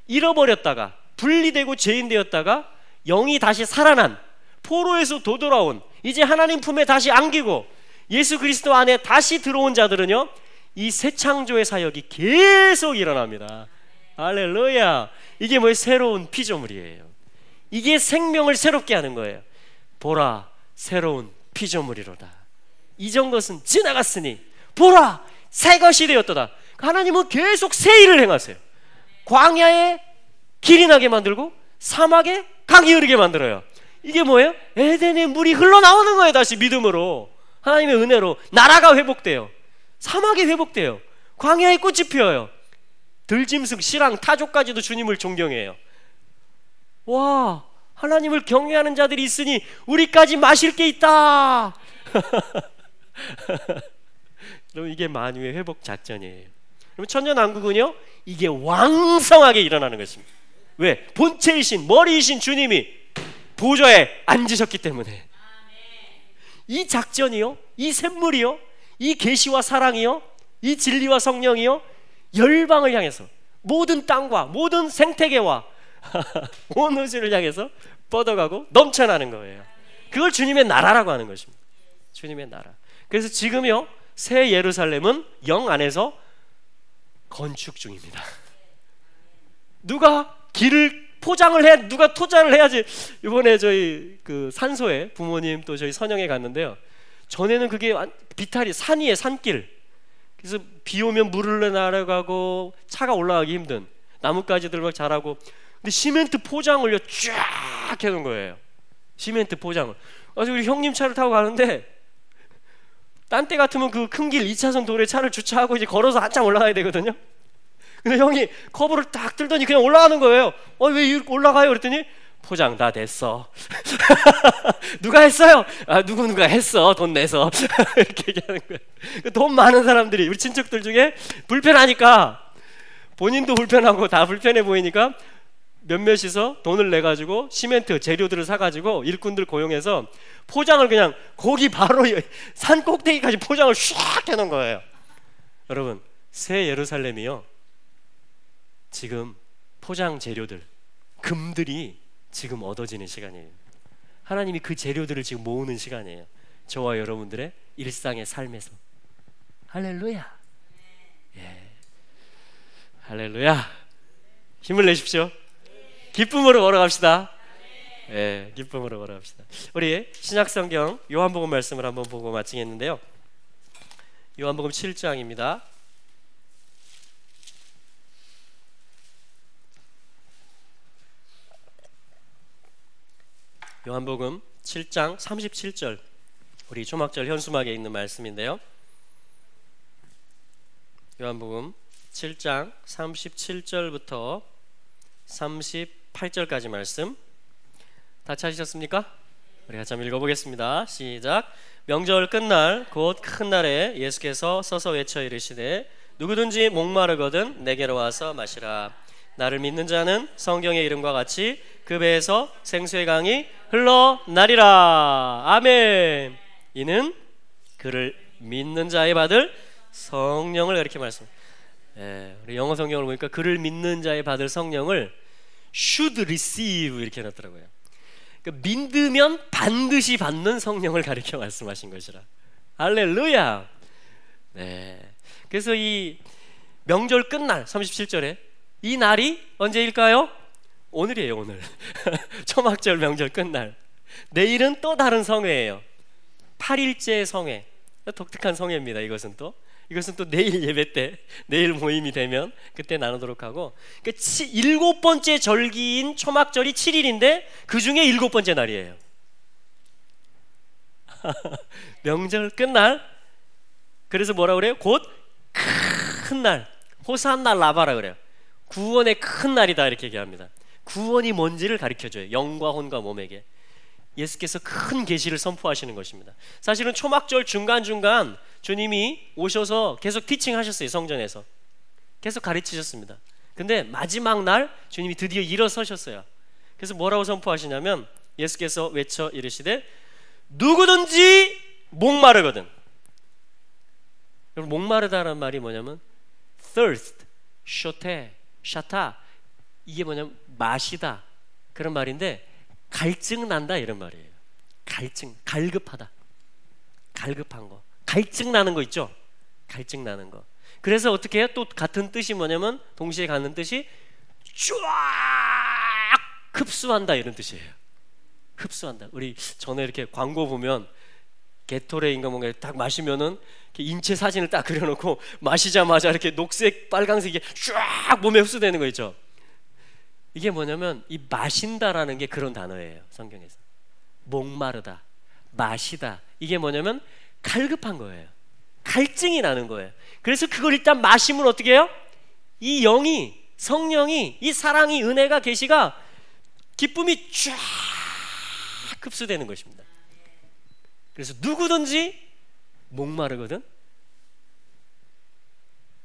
잃어버렸다가 분리되고 죄인 되었다가 영이 다시 살아난, 포로에서 도돌아온, 이제 하나님 품에 다시 안기고 예수 그리스도 안에 다시 들어온 자들은요, 이 새 창조의 사역이 계속 일어납니다. 할렐루야. 이게 뭐예요? 새로운 피조물이에요. 이게 생명을 새롭게 하는 거예요. 보라, 새로운 피조물이로다. 이전 것은 지나갔으니 보라, 새 것이 되었도다. 하나님은 계속 새 일을 행하세요. 광야에 길이 나게 만들고 사막에 강이 흐르게 만들어요. 이게 뭐예요? 에덴의 물이 흘러나오는 거예요. 다시 믿음으로, 하나님의 은혜로 나라가 회복돼요. 사막이 회복돼요. 광야에 꽃이 피어요. 들짐승, 실랑, 타조까지도 주님을 존경해요. 와, 하나님을 경외하는 자들이 있으니 우리까지 마실 게 있다. 그럼 이게 만유의 회복 작전이에요. 그럼 천년왕국은요, 이게 왕성하게 일어나는 것입니다. 왜? 본체이신, 머리이신 주님이 보좌에 앉으셨기 때문에. 이 작전이요, 이 샘물이요, 이 계시와 사랑이요, 이 진리와 성령이요, 열방을 향해서, 모든 땅과 모든 생태계와 온 우주를 향해서 뻗어가고 넘쳐나는 거예요. 그걸 주님의 나라라고 하는 것입니다. 주님의 나라. 그래서 지금요, 새 예루살렘은 영 안에서 건축 중입니다. 누가 길을 포장을 해, 누가 토자를 해야지. 이번에 저희 그 산소에 부모님 또 저희 선영에 갔는데요, 전에는 그게 비탈이 산 위에 산길, 그래서 비 오면 물을 내려가고 차가 올라가기 힘든, 나뭇가지들 막 자라고, 근데 시멘트 포장을요 쫙 해놓은 거예요. 시멘트 포장을. 그래서 우리 형님 차를 타고 가는데, 딴 때 같으면 그 큰 길 2차선 도로에 차를 주차하고 이제 걸어서 한참 올라가야 되거든요. 근데 형이 커브를 딱 들더니 그냥 올라가는 거예요. 왜 이렇게 올라가요? 그랬더니 포장 다 됐어. 누가 했어요? 누가 했어, 돈 내서. 이렇게 얘기하는 거예요. 돈 많은 사람들이, 우리 친척들 중에 불편하니까, 본인도 불편하고 다 불편해 보이니까 몇몇이서 돈을 내가지고 시멘트 재료들을 사가지고 일꾼들 고용해서 포장을 그냥 거기 바로 산 꼭대기까지 포장을 쫙 해놓은 거예요. 여러분, 새 예루살렘이요, 지금 포장 재료들, 금들이 지금 얻어지는 시간이에요. 하나님이 그 재료들을 지금 모으는 시간이에요. 저와 여러분들의 일상의 삶에서. 할렐루야. 예. 할렐루야. 힘을 내십시오. 기쁨으로 걸어갑시다. 예, 기쁨으로 걸어갑시다. 우리 신약성경 요한복음 말씀을 한번 보고 마치겠는데요, 요한복음 7장입니다. 요한복음 7장 37절, 우리 초막절 현수막에 있는 말씀인데요, 요한복음 7장 37절부터 38절까지 말씀 다 찾으셨습니까? 우리 같이 한번 읽어보겠습니다. 시작. 명절 끝날 곧 큰 날에 예수께서 서서 외쳐 이르시되 누구든지 목마르거든 내게로 와서 마시라. 나를 믿는 자는 성경의 이름과 같이 그 배에서 생수의 강이 흘러나리라. 아멘. 이는 그를 믿는 자에 받을 성령을, 이렇게 말씀. 우리 영어 성경을 보니까 그를 믿는 자에 받을 성령을 should receive 이렇게 해놨더라고요. 그러니까 믿으면 반드시 받는 성령을 가리켜 말씀하신 것이라. 할렐루야. 네. 그래서 이 명절 끝날 37절에 이 날이 언제일까요? 오늘이에요, 오늘. 초막절 명절 끝날. 내일은 또 다른 성회예요. 8일째 성회. 독특한 성회입니다. 이것은 또 내일 예배 때, 내일 모임이 되면 그때 나누도록 하고, 그러니까 7번째 절기인 초막절이 7일인데 그 중에 7번째 날이에요. 명절 끝날. 그래서 뭐라 그래요? 곧 큰 날, 호산나 라바라 그래요. 구원의 큰 날이다, 이렇게 얘기합니다. 구원이 뭔지를 가르쳐줘요. 영과 혼과 몸에게. 예수께서 큰 계시를 선포하시는 것입니다. 사실은 초막절 중간중간 주님이 오셔서 계속 티칭하셨어요. 성전에서 계속 가르치셨습니다. 근데 마지막 날 주님이 드디어 일어서셨어요. 그래서 뭐라고 선포하시냐면, 예수께서 외쳐 이르시되 누구든지 목마르거든. 여러분, 목마르다라는 말이 뭐냐면 thirst, 쇼테, 샤타, 이게 뭐냐면 마시다, 그런 말인데 갈증 난다, 이런 말이에요. 갈증, 갈급하다, 갈급한 거, 갈증 나는 거 있죠? 갈증 나는 거. 그래서 어떻게 해요? 또 같은 뜻이 뭐냐면 동시에 가는 뜻이 쫙 흡수한다 이런 뜻이에요. 흡수한다. 우리 전에 이렇게 광고 보면 게토레인가 뭔가 딱 마시면은 인체 사진을 딱 그려놓고 마시자마자 이렇게 녹색, 빨강색이 쫙 몸에 흡수되는 거 있죠. 이게 뭐냐면 이 마신다라는 게 그런 단어예요. 성경에서 목마르다, 마시다, 이게 뭐냐면 갈급한 거예요. 갈증이 나는 거예요. 그래서 그걸 일단 마시면 어떻게 해요? 이 영이, 성령이, 이 사랑이, 은혜가, 계시가, 기쁨이 쫙 흡수되는 것입니다. 그래서 누구든지 목마르거든,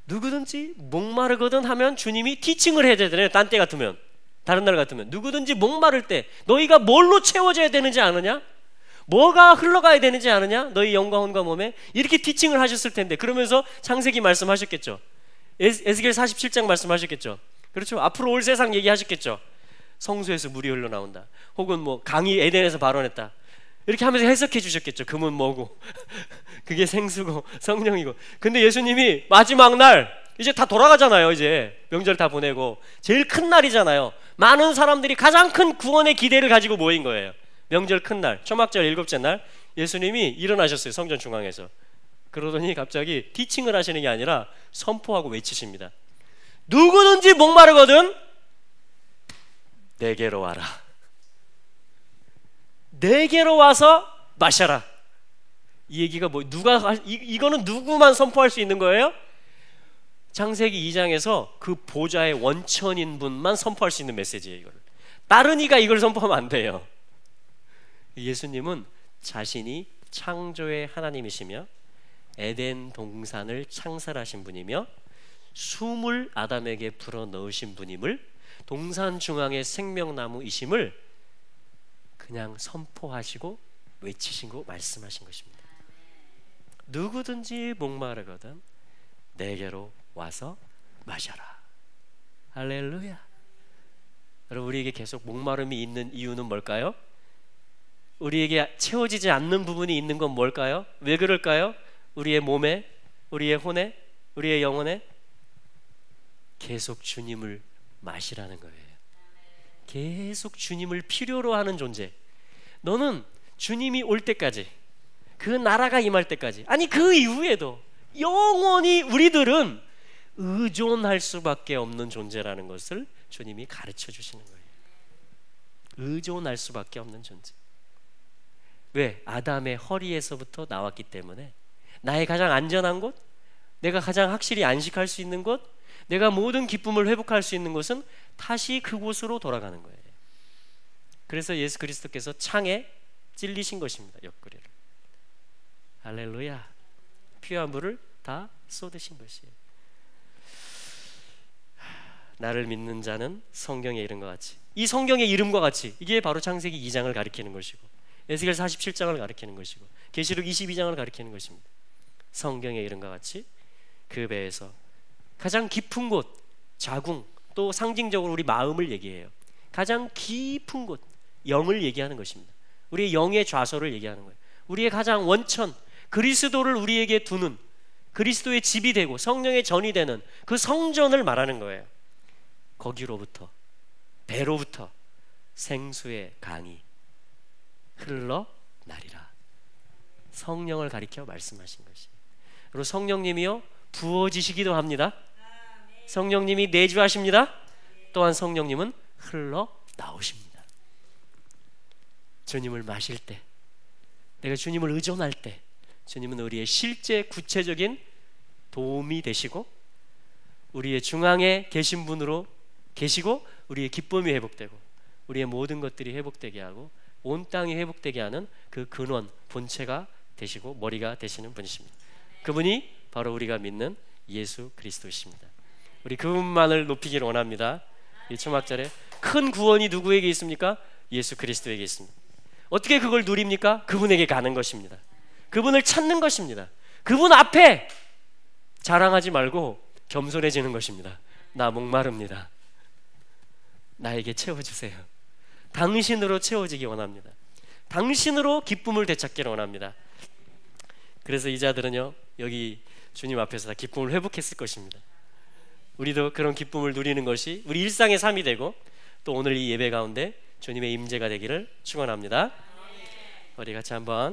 누구든지 목마르거든 하면 주님이 티칭을 해야 되잖아요. 딴 때 같으면, 다른 날 같으면 누구든지 목마를 때 너희가 뭘로 채워져야 되는지 아느냐? 뭐가 흘러가야 되는지 아느냐? 너희 영과 혼과 몸에, 이렇게 티칭을 하셨을 텐데, 그러면서 창세기 말씀하셨겠죠. 에스겔 47장 말씀하셨겠죠. 그렇죠. 앞으로 올 세상 얘기하셨겠죠. 성소에서 물이 흘러나온다, 혹은 뭐 강이 에덴에서 발원했다, 이렇게 하면서 해석해 주셨겠죠. 금은 뭐고 그게 생수고 성령이고. 근데 예수님이 마지막 날 이제 다 돌아가잖아요. 이제 명절 다 보내고 제일 큰 날이잖아요. 많은 사람들이 가장 큰 구원의 기대를 가지고 모인 거예요. 명절 큰 날, 초막절 7째 날 예수님이 일어나셨어요. 성전 중앙에서. 그러더니 갑자기 티칭을 하시는 게 아니라 선포하고 외치십니다. 누구든지 목마르거든 내게로 와라. 내게로 와서 마셔라. 이 얘기가 뭐, 이거는 누구만 선포할 수 있는 거예요? 창세기 2장에서 그 보좌의 원천인 분만 선포할 수 있는 메시지예요. 이걸 다른 이가 이걸 선포하면 안 돼요. 예수님은 자신이 창조의 하나님이시며 에덴 동산을 창설하신 분이며 숨을 아담에게 불어넣으신 분임을, 동산 중앙의 생명나무이심을 그냥 선포하시고 외치시고 말씀하신 것입니다. 누구든지 목마르거든 내게로 와서 마셔라. 할렐루야. 여러분, 우리에게 계속 목마름이 있는 이유는 뭘까요? 우리에게 채워지지 않는 부분이 있는 건 뭘까요? 왜 그럴까요? 우리의 몸에, 우리의 혼에, 우리의 영혼에 계속 주님을 마시라는 거예요. 계속 주님을 필요로 하는 존재. 너는 주님이 올 때까지, 그 나라가 임할 때까지, 아니 그 이후에도 영원히 우리들은 의존할 수밖에 없는 존재라는 것을 주님이 가르쳐 주시는 거예요. 의존할 수밖에 없는 존재. 왜? 아담의 허리에서부터 나왔기 때문에 나의 가장 안전한 곳, 내가 가장 확실히 안식할 수 있는 곳, 내가 모든 기쁨을 회복할 수 있는 곳은 다시 그곳으로 돌아가는 거예요. 그래서 예수 그리스도께서 창에 찔리신 것입니다. 옆구리를. 할렐루야. 피와 물을 다 쏟으신 것이에요. 나를 믿는 자는 성경의 이름과 같이, 이 성경의 이름과 같이, 이게 바로 창세기 2장을 가리키는 것이고 에스겔 47장을 가리키는 것이고 계시록 22장을 가리키는 것입니다. 성경의 이름과 같이 그 배에서 가장 깊은 곳, 자궁, 또 상징적으로 우리 마음을 얘기해요. 가장 깊은 곳, 영을 얘기하는 것입니다. 우리의 영의 좌소를 얘기하는 거예요. 우리의 가장 원천, 그리스도를 우리에게 두는, 그리스도의 집이 되고 성령의 전이 되는 그 성전을 말하는 거예요. 거기로부터, 배로부터 생수의 강이 흘러나리라. 성령을 가리켜 말씀하신 것이. 그리고 성령님이요 부어지시기도 합니다. 성령님이 내주하십니다. 또한 성령님은 흘러나오십니다. 주님을 마실 때, 내가 주님을 의존할 때 주님은 우리의 실제 구체적인 도움이 되시고 우리의 중앙에 계신 분으로 계시고 우리의 기쁨이 회복되고 우리의 모든 것들이 회복되게 하고 온 땅이 회복되게 하는 그 근원, 본체가 되시고 머리가 되시는 분이십니다. 그분이 바로 우리가 믿는 예수 그리스도이십니다. 우리 그분만을 높이기를 원합니다. 이 초막절에 큰 구원이 누구에게 있습니까? 예수 그리스도에게 있습니다. 어떻게 그걸 누립니까? 그분에게 가는 것입니다. 그분을 찾는 것입니다. 그분 앞에 자랑하지 말고 겸손해지는 것입니다. 나 목마릅니다. 나에게 채워주세요. 당신으로 채워지기 원합니다. 당신으로 기쁨을 되찾기를 원합니다. 그래서 이 자들은요 여기 주님 앞에서 다 기쁨을 회복했을 것입니다. 우리도 그런 기쁨을 누리는 것이 우리 일상의 삶이 되고 또 오늘 이 예배 가운데 주님의 임재가 되기를 축원합니다. 우리 같이 한번